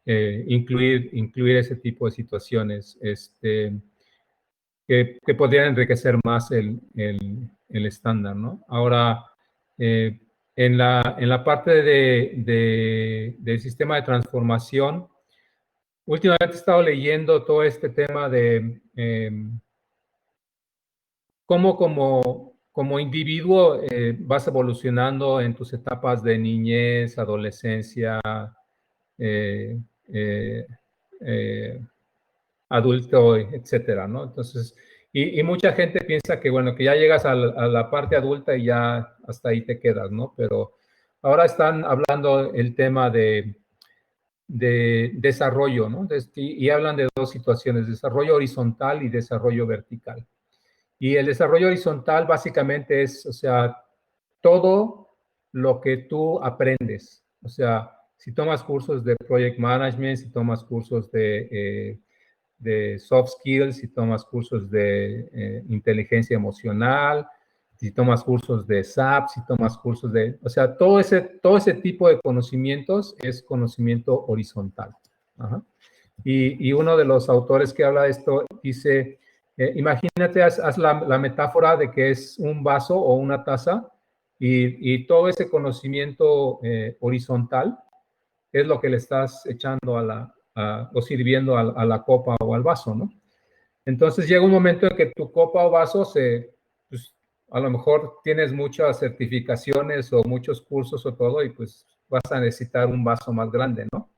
Incluir ese tipo de situaciones que podrían enriquecer más el estándar, ¿no? Ahora, en la parte del sistema de transformación, últimamente he estado leyendo todo este tema de cómo como individuo vas evolucionando en tus etapas de niñez, adolescencia, eh, eh, eh, adulto, etcétera, ¿no? Entonces, y mucha gente piensa que, bueno, que ya llegas a la parte adulta y ya hasta ahí te quedas, ¿no? Pero ahora están hablando el tema de desarrollo, ¿no? Y hablan de 2 situaciones, desarrollo horizontal y desarrollo vertical. Y el desarrollo horizontal básicamente es, o sea, todo lo que tú aprendes. O sea, si tomas cursos de project management, si tomas cursos de soft skills, si tomas cursos de inteligencia emocional, si tomas cursos de SAP, si tomas cursos de, o sea, todo ese tipo de conocimientos es conocimiento horizontal. Ajá. Y uno de los autores que habla de esto dice, imagínate, haz la metáfora de que es un vaso o una taza y todo ese conocimiento horizontal es lo que le estás echando o sirviendo a la copa o al vaso, ¿no? Entonces llega un momento en que tu copa o vaso pues, a lo mejor tienes muchas certificaciones o muchos cursos o todo y pues vas a necesitar un vaso más grande, ¿no?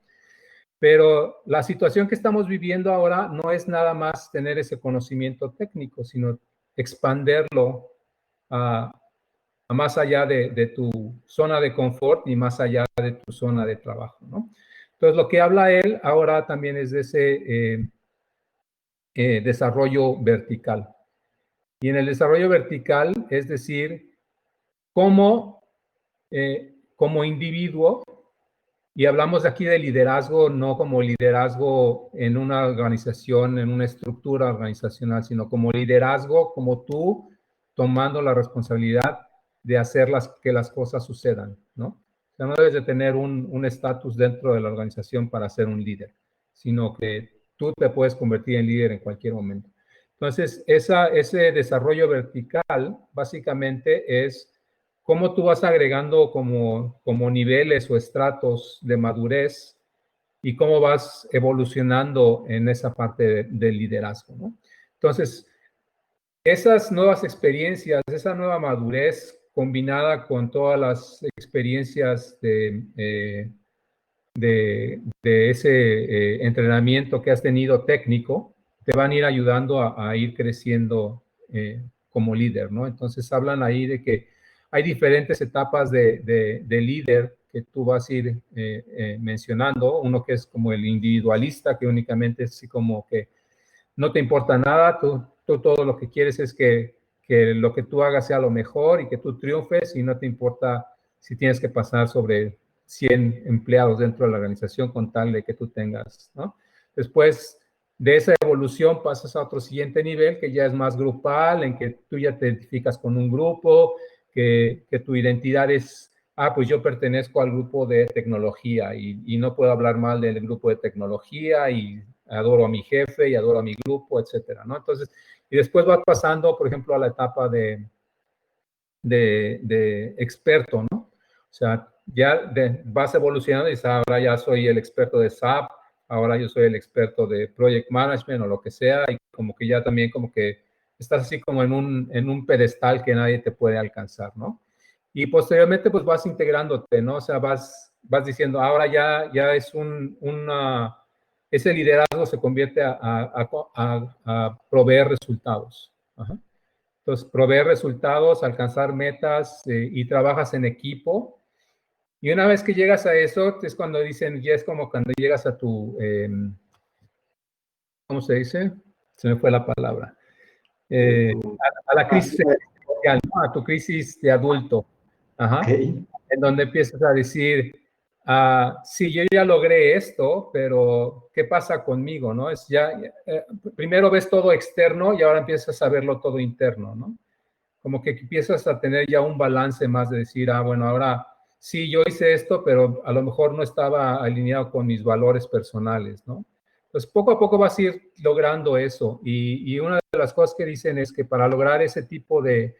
Pero la situación que estamos viviendo ahora no es nada más tener ese conocimiento técnico, sino expanderlo a más allá de tu zona de confort y más allá de tu zona de trabajo, ¿no? Entonces, lo que habla él ahora también es de ese desarrollo vertical. Y en el desarrollo vertical, es decir, cómo como individuo, y hablamos aquí de liderazgo, no como liderazgo en una organización, en una estructura organizacional, sino como liderazgo, como tú tomando la responsabilidad de hacer que las cosas sucedan, ¿no? O sea, no debes de tener un estatus dentro de la organización para ser un líder, sino que tú te puedes convertir en líder en cualquier momento. Entonces, ese desarrollo vertical básicamente es cómo tú vas agregando como niveles o estratos de madurez y cómo vas evolucionando en esa parte del liderazgo, ¿no? Entonces, esas nuevas experiencias, esa nueva madurez combinada con todas las experiencias de ese entrenamiento que has tenido técnico, te van a ir ayudando a ir creciendo como líder, ¿no? Entonces hablan ahí de que hay diferentes etapas de líder que tú vas a ir mencionando. Uno que es como el individualista, que únicamente es así como que no te importa nada, tú todo lo que quieres es que lo que tú hagas sea lo mejor y que tú triunfes y no te importa si tienes que pasar sobre 100 empleados dentro de la organización con tal de que tú tengas, ¿no? Después de esa evolución pasas a otro siguiente nivel que ya es más grupal, en que tú ya te identificas con un grupo, que tu identidad es pues yo pertenezco al grupo de tecnología y no puedo hablar mal del grupo de tecnología y adoro a mi jefe y adoro a mi grupo, etcétera, ¿no? Entonces, y después vas pasando, por ejemplo, a la etapa de experto, ¿no? O sea, ya vas evolucionando y dices, ahora ya soy el experto de SAP, ahora yo soy el experto de Project Management o lo que sea, y como que ya también como que estás así como en un pedestal que nadie te puede alcanzar, ¿no? Y posteriormente pues vas integrándote, ¿no? O sea, vas diciendo, ahora ya es ese liderazgo se convierte a proveer resultados. Ajá. Entonces, proveer resultados, alcanzar metas y trabajas en equipo. Y una vez que llegas a eso, es cuando dicen, ya es como cuando llegas a ¿cómo se dice? Se me fue la palabra. A la crisis existencial, ¿no? A tu crisis de adulto. Ajá. Ok. En donde empiezas a decir, sí, yo ya logré esto, pero ¿qué pasa conmigo, no? Primero ves todo externo y ahora empiezas a verlo todo interno, ¿no? Como que empiezas a tener ya un balance más de decir, bueno, ahora sí, yo hice esto, pero a lo mejor no estaba alineado con mis valores personales, ¿no? Pues poco a poco vas a ir logrando eso. Y una de las cosas que dicen es que para lograr ese tipo de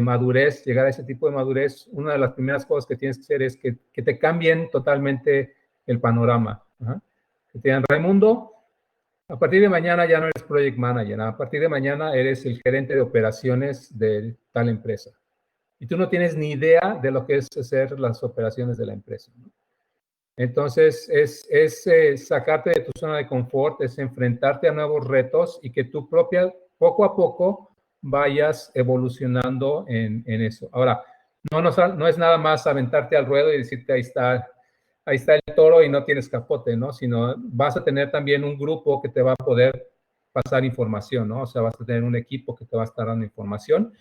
madurez, llegar a ese tipo de madurez, una de las primeras cosas que tienes que hacer es que te cambien totalmente el panorama. ¿Uh? Que te digan, Raimundo, a partir de mañana ya no eres project manager, a partir de mañana eres el gerente de operaciones de tal empresa. Y tú no tienes ni idea de lo que es hacer las operaciones de la empresa, ¿no? Entonces, sacarte de tu zona de confort, es enfrentarte a nuevos retos y que tú propia, poco a poco, vayas evolucionando en eso. Ahora, no es nada más aventarte al ruedo y decirte, ahí está el toro y no tienes capote, ¿no? Sino vas a tener también un grupo que te va a poder pasar información, ¿no? O sea, vas a tener un equipo que te va a estar dando información.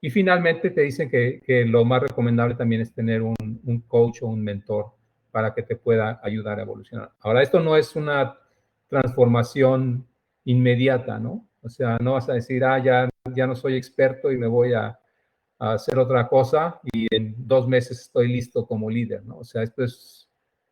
Y finalmente te dicen que lo más recomendable también es tener un coach o un mentor para que te pueda ayudar a evolucionar. Ahora, esto no es una transformación inmediata, ¿no? O sea, no vas a decir, ya no soy experto y me voy a hacer otra cosa y en 2 meses estoy listo como líder, ¿no? O sea, esto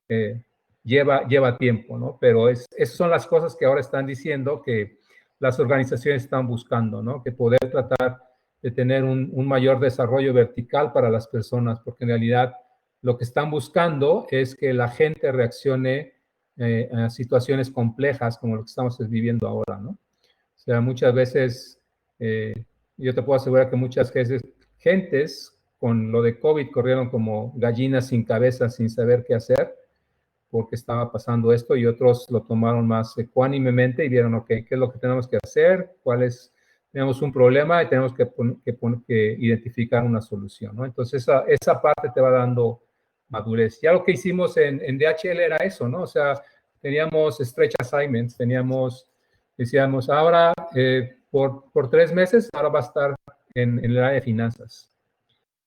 eh, lleva tiempo, ¿no? Pero esas son las cosas que ahora están diciendo que las organizaciones están buscando, ¿no? Que poder tratar de tener un mayor desarrollo vertical para las personas, porque en realidad lo que están buscando es que la gente reaccione a situaciones complejas como lo que estamos viviendo ahora, ¿no? O sea, muchas veces, yo te puedo asegurar que muchas veces gentes con lo de COVID corrieron como gallinas sin cabeza, sin saber qué hacer, porque estaba pasando esto, y otros lo tomaron más ecuánimemente y vieron, ok, ¿qué es lo que tenemos que hacer? Tenemos un problema y tenemos que identificar una solución, ¿no? Entonces, esa parte te va dando madurez. Ya lo que hicimos en DHL era eso, ¿no? O sea, teníamos stretch assignments, decíamos, ahora por 3 meses, ahora va a estar en el área de finanzas.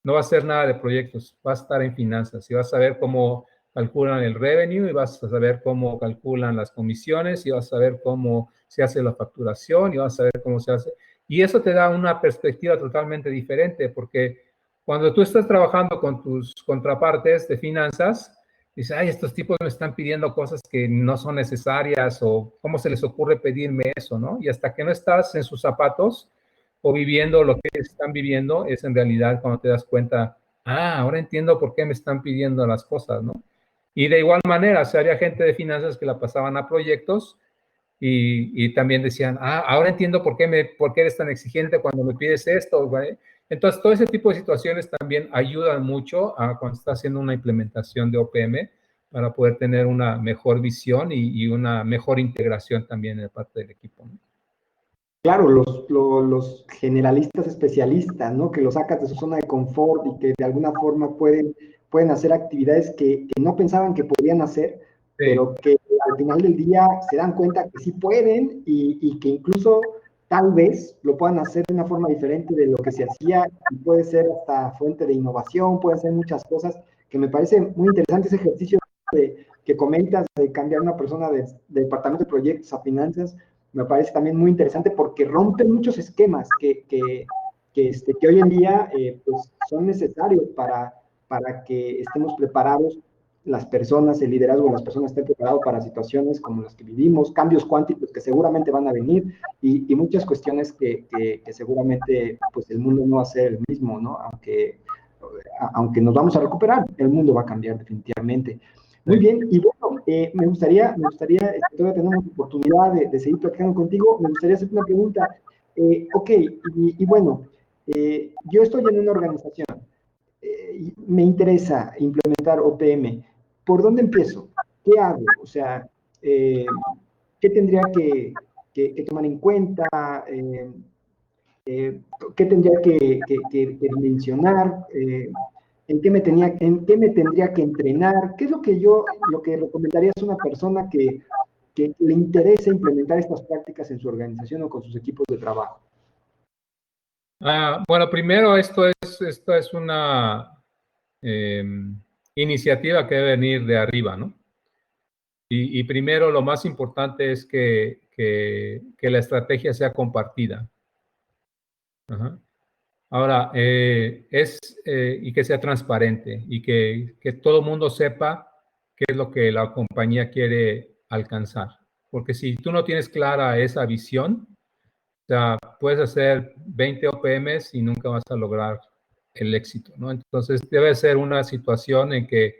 No va a hacer nada de proyectos, va a estar en finanzas y vas a ver cómo calculan el revenue y vas a saber cómo calculan las comisiones y vas a saber cómo se hace la facturación y vas a saber cómo se hace. Y eso te da una perspectiva totalmente diferente porque cuando tú estás trabajando con tus contrapartes de finanzas, dices, ay, estos tipos me están pidiendo cosas que no son necesarias o cómo se les ocurre pedirme eso, ¿no? Y hasta que no estás en sus zapatos o viviendo lo que están viviendo, es en realidad cuando te das cuenta, ahora entiendo por qué me están pidiendo las cosas, ¿no? Y de igual manera, o sea, había gente de finanzas que la pasaban a proyectos y también decían, ahora entiendo por qué eres tan exigente cuando me pides esto, güey. Entonces, todo ese tipo de situaciones también ayudan mucho a cuando está haciendo una implementación de OPM para poder tener una mejor visión y una mejor integración también en parte del equipo, ¿no? Claro, los generalistas especialistas, ¿no? Que los sacas de su zona de confort y que de alguna forma pueden hacer actividades que no pensaban que podían hacer, Sí, pero que al final del día se dan cuenta que sí pueden y que incluso tal vez lo puedan hacer de una forma diferente de lo que se hacía y puede ser hasta fuente de innovación, pueden ser muchas cosas, que me parece muy interesante ese ejercicio que comentas de cambiar una persona de departamento de proyectos a finanzas. Me parece también muy interesante porque rompe muchos esquemas que hoy en día pues, son necesarios para para que estemos preparados, las personas, el liderazgo de las personas estén preparados para situaciones como las que vivimos, cambios cuánticos que seguramente van a venir y muchas cuestiones que seguramente pues el mundo no va a ser el mismo, ¿no? Aunque nos vamos a recuperar, el mundo va a cambiar definitivamente. Muy bien, y bueno, me gustaría, todavía tenemos oportunidad de seguir platicando contigo, me gustaría hacerte una pregunta. Ok, y bueno, yo estoy en una organización, me interesa implementar OPM. ¿Por dónde empiezo? ¿Qué hago? O sea, ¿qué tendría que tomar en cuenta? ¿Qué tendría que mencionar? ¿En qué me tendría que entrenar? ¿Qué es lo que recomendarías a una persona que le interesa implementar estas prácticas en su organización o con sus equipos de trabajo? Bueno, primero esto es una iniciativa que debe venir de arriba, ¿no? Y primero lo más importante es que la estrategia sea compartida. Ajá. Ahora, y que sea transparente y que todo el mundo sepa qué es lo que la compañía quiere alcanzar. Porque si tú no tienes clara esa visión, o sea, puedes hacer 20 OPMs y nunca vas a lograr el éxito, ¿no? Entonces, debe ser una situación en que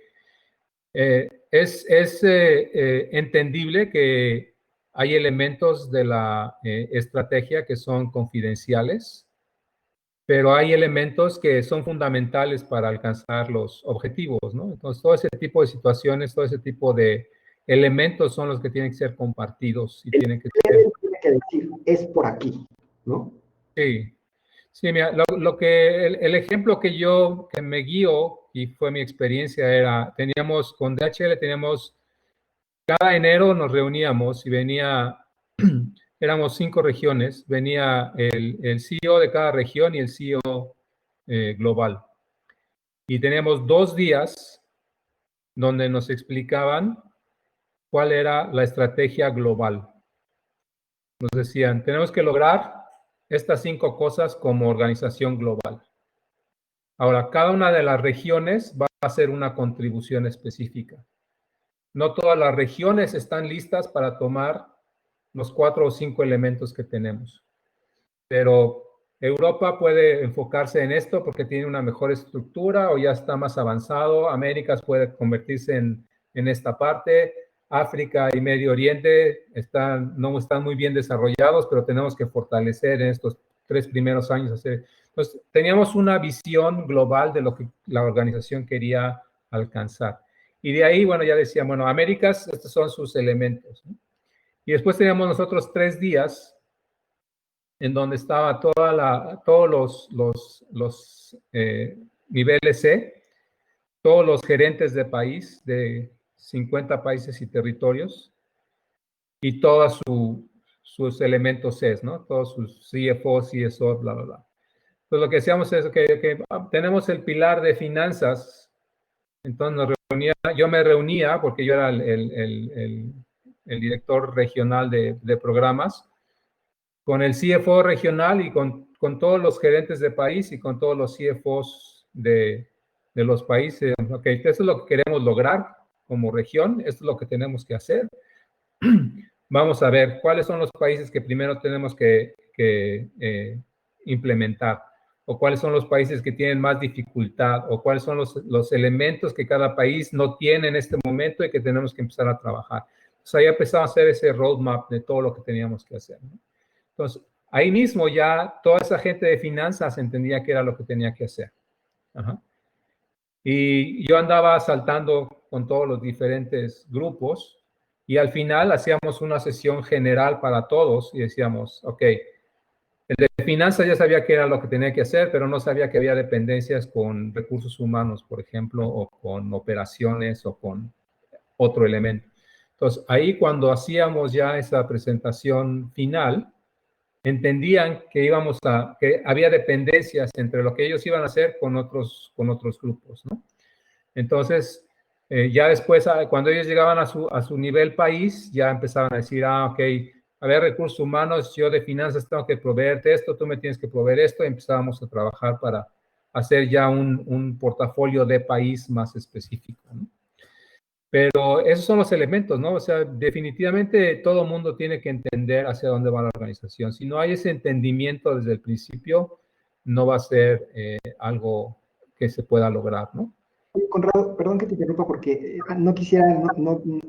es entendible que hay elementos de la estrategia que son confidenciales, pero hay elementos que son fundamentales para alcanzar los objetivos, ¿no? Entonces, todo ese tipo de situaciones, todo ese tipo de elementos son los que tienen que ser compartidos y tienen que ser... Tiene que decir, es por aquí, ¿no? Sí, sí, mira, el ejemplo que me guío y fue mi experiencia era, con DHL cada enero nos reuníamos y éramos 5 regiones, venía el CEO de cada región y el CEO global. Y teníamos 2 días donde nos explicaban cuál era la estrategia global. Nos decían, tenemos que lograr estas 5 cosas como organización global. Ahora, cada una de las regiones va a hacer una contribución específica. No todas las regiones están listas para tomar los 4 o 5 elementos que tenemos. Pero Europa puede enfocarse en esto porque tiene una mejor estructura o ya está más avanzado. Américas puede convertirse en esta parte. África y Medio Oriente no están muy bien desarrollados, pero tenemos que fortalecer en estos 3 primeros años. Entonces, teníamos una visión global de lo que la organización quería alcanzar. Y de ahí, bueno, ya decía, bueno, Américas, estos son sus elementos, ¿no? Y después teníamos nosotros 3 días en donde estaba todos los niveles C, todos los gerentes de país, de 50 países y territorios, y todos sus elementos C, ¿no? Todos sus CFO, CSO, bla, bla, bla. Entonces, lo que hacíamos es que tenemos el pilar de finanzas, entonces yo me reunía, porque yo era el director regional de programas, con el CFO regional y con todos los gerentes de país y con todos los CFOs de los países. Ok, esto es lo que queremos lograr como región, esto es lo que tenemos que hacer. Vamos a ver cuáles son los países que primero tenemos que implementar, o cuáles son los países que tienen más dificultad, o cuáles son los elementos que cada país no tiene en este momento y que tenemos que empezar a trabajar. Entonces ahí empezamos a hacer ese roadmap de todo lo que teníamos que hacer, ¿no? Entonces, ahí mismo ya toda esa gente de finanzas entendía qué era lo que tenía que hacer. Ajá. Y yo andaba saltando con todos los diferentes grupos y al final hacíamos una sesión general para todos y decíamos, ok, el de finanzas ya sabía qué era lo que tenía que hacer, pero no sabía que había dependencias con recursos humanos, por ejemplo, o con operaciones o con otro elemento. Entonces, ahí cuando hacíamos ya esa presentación final, entendían que que había dependencias entre lo que ellos iban a hacer con otros grupos, ¿no? Entonces, ya después, cuando ellos llegaban a su nivel país, ya empezaban a decir, ok, a ver, recursos humanos, yo de finanzas tengo que proveerte esto, tú me tienes que proveer esto, y empezábamos a trabajar para hacer ya un portafolio de país más específico, ¿no? Pero esos son los elementos, ¿no? O sea, definitivamente todo mundo tiene que entender hacia dónde va la organización. Si no hay ese entendimiento desde el principio, no va a ser algo que se pueda lograr, ¿no? Conrado, perdón que te interrumpa porque no quisiera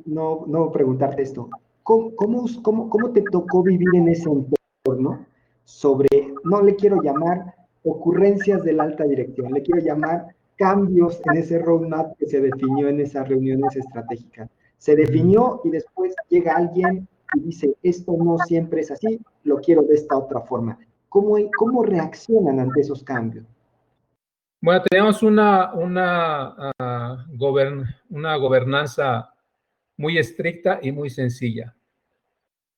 no preguntarte esto. ¿Cómo te tocó vivir en ese entorno sobre, no le quiero llamar ocurrencias de la alta dirección, le quiero llamar cambios en ese roadmap que se definió en esas reuniones estratégicas? Se definió y después llega alguien y dice, esto no siempre es así, lo quiero de esta otra forma. ¿Cómo reaccionan ante esos cambios? Bueno, teníamos una gobernanza muy estricta y muy sencilla.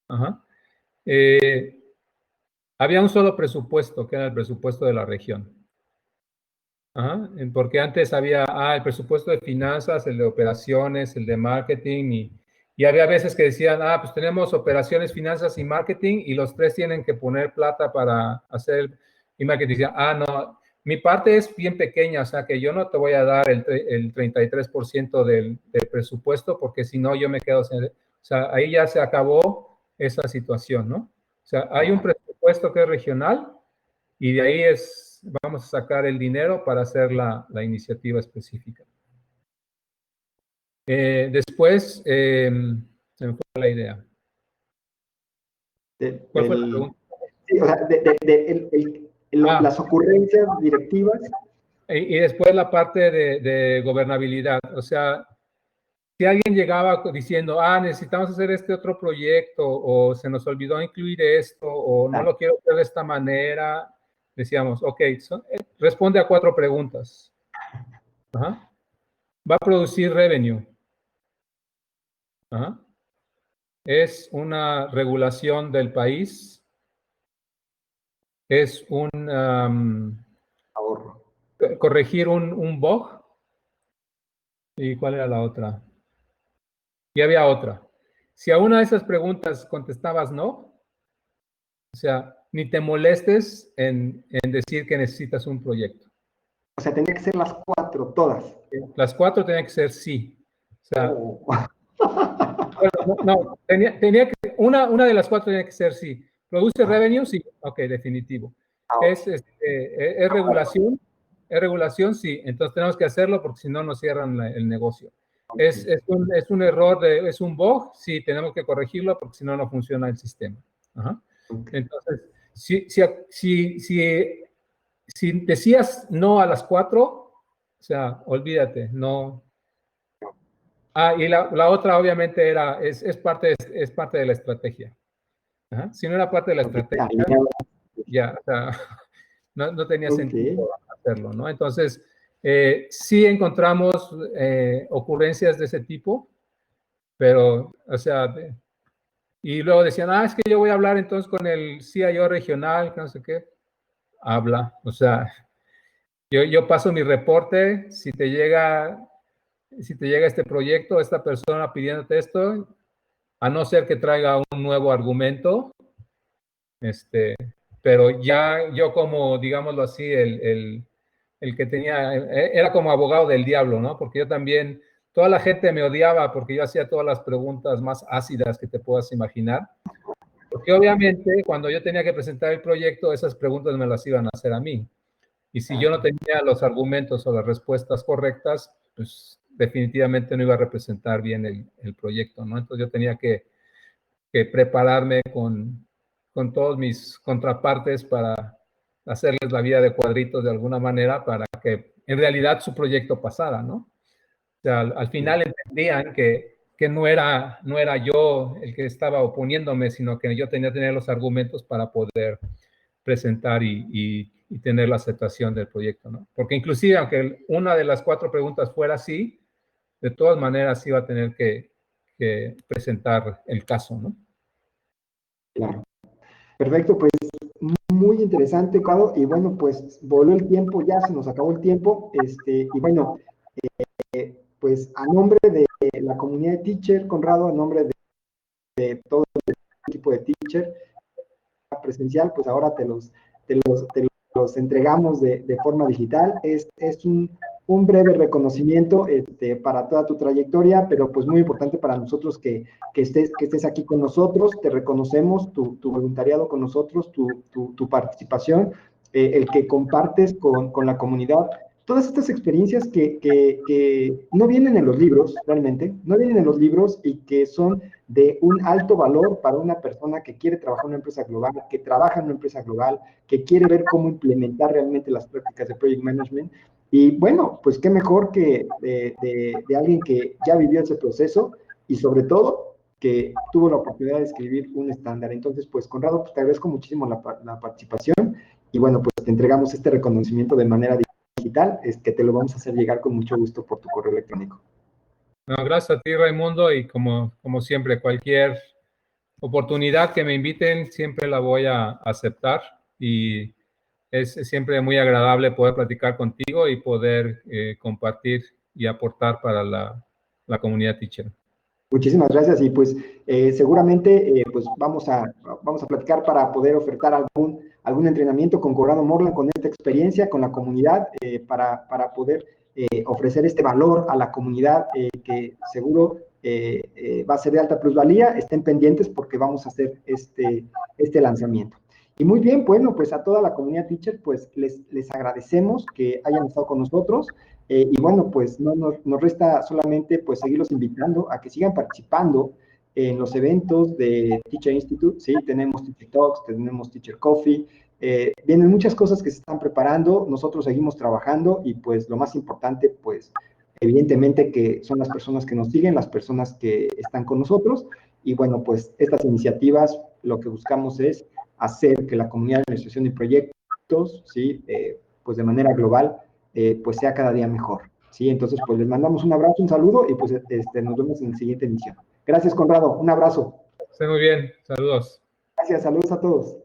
Ajá. Había un solo presupuesto, que era el presupuesto de la región. Ajá. Porque antes había el presupuesto de finanzas, el de operaciones, el de marketing, y había veces que decían, pues tenemos operaciones, finanzas y marketing, y los tres tienen que poner plata para hacer, y marketing decía, no, mi parte es bien pequeña, o sea que yo no te voy a dar el 33% del presupuesto, porque si no yo me quedo sin, o sea, ahí ya se acabó esa situación, ¿no? O sea, hay un presupuesto que es regional, y de ahí vamos a sacar el dinero para hacer la iniciativa específica. Después, se me fue la idea. ¿Cuál fue la pregunta? Sí, o sea, las ocurrencias directivas. Y después la parte de gobernabilidad. O sea, si alguien llegaba diciendo, necesitamos hacer este otro proyecto, o se nos olvidó incluir esto, o no lo quiero hacer de esta manera, decíamos, ok, responde a 4 preguntas. Ajá. Va a producir revenue. Ajá. Es una regulación del país, es un ahorro. Corregir un bug. ¿Y cuál era la otra? Y había otra. Si a una de esas preguntas contestabas no, o sea, ni te molestes en decir que necesitas un proyecto. O sea, tenía que ser las 4, todas. Las 4 tenían que ser sí. O sea, bueno, no, tenía que, una de las 4 tenía que ser sí. ¿Produce revenue? Sí. Ok, definitivo. ¿Es regulación? ¿Es regulación? Sí. Entonces tenemos que hacerlo porque si no nos cierran el negocio. Okay. ¿Es un error, es un bug? Sí, tenemos que corregirlo porque si no, no funciona el sistema. Ajá. Okay. Entonces, si decías no a las 4, o sea, olvídate, no. Y la otra obviamente es parte de la estrategia. Ajá. Si no era parte de la estrategia, ya, o sea, no tenía sentido hacerlo, ¿no? Entonces, sí encontramos ocurrencias de ese tipo, pero, o sea, y luego decían, es que yo voy a hablar entonces con el CIO regional, que no sé qué. Habla, o sea, yo paso mi reporte, si te llega este proyecto, esta persona pidiéndote esto, a no ser que traiga un nuevo argumento, pero ya yo como, digámoslo así, el que tenía, era como abogado del diablo, ¿no? Porque yo también, toda la gente me odiaba porque yo hacía todas las preguntas más ácidas que te puedas imaginar. Porque obviamente cuando yo tenía que presentar el proyecto, esas preguntas me las iban a hacer a mí. Y si yo no tenía los argumentos o las respuestas correctas, pues definitivamente no iba a representar bien el proyecto, ¿no? Entonces yo tenía que prepararme con todos mis contrapartes para hacerles la vida de cuadritos de alguna manera para que en realidad su proyecto pasara, ¿no? O sea, al final entendían que no era yo el que estaba oponiéndome, sino que yo tenía que tener los argumentos para poder presentar y tener la aceptación del proyecto, ¿no? Porque inclusive, aunque una de las 4 preguntas fuera así, de todas maneras iba a tener que presentar el caso, ¿no? Claro. Perfecto, pues muy interesante, Cado, y bueno, pues voló el tiempo, ya se nos acabó el tiempo, y bueno, pues a nombre de la comunidad de Teacher, Conrado, a nombre de todo el equipo de Teacher presencial, pues ahora te los los entregamos de forma digital. Es un breve reconocimiento para toda tu trayectoria, pero pues muy importante para nosotros que estés aquí con nosotros. Te reconocemos tu voluntariado con nosotros, tu participación, el que compartes con la comunidad. Todas estas experiencias que no vienen en los libros, realmente, no vienen en los libros y que son de un alto valor para una persona que quiere trabajar en una empresa global, que trabaja en una empresa global, que quiere ver cómo implementar realmente las prácticas de Project Management. Y bueno, pues qué mejor que de alguien que ya vivió ese proceso y sobre todo que tuvo la oportunidad de escribir un estándar. Entonces, pues Conrado, pues, te agradezco muchísimo la participación y bueno, pues te entregamos este reconocimiento de manera digital, que te lo vamos a hacer llegar con mucho gusto por tu correo electrónico. No, gracias a ti, Raimundo, y como siempre, cualquier oportunidad que me inviten, siempre la voy a aceptar, y es siempre muy agradable poder platicar contigo y poder compartir y aportar para la comunidad teacher. Muchísimas gracias y pues seguramente pues vamos a platicar para poder ofertar algún entrenamiento con Conrado Morland, con esta experiencia, con la comunidad, para poder ofrecer este valor a la comunidad que seguro va a ser de alta plusvalía. Estén pendientes porque vamos a hacer este lanzamiento. Y muy bien, bueno, pues a toda la comunidad teacher, pues les agradecemos que hayan estado con nosotros. Y bueno, pues no nos resta solamente pues seguirlos invitando a que sigan participando en los eventos de Teacher Institute, ¿sí? Tenemos Teacher Talks, tenemos Teacher Coffee, vienen muchas cosas que se están preparando, nosotros seguimos trabajando y pues lo más importante, pues evidentemente que son las personas que nos siguen, las personas que están con nosotros y bueno, pues estas iniciativas lo que buscamos es hacer que la comunidad de administración y proyectos, ¿sí? Pues de manera global, pues sea cada día mejor, ¿sí? Entonces, pues les mandamos un abrazo, un saludo y pues nos vemos en la siguiente emisión. Gracias, Conrado, un abrazo. Esté muy bien, saludos. Gracias, saludos a todos.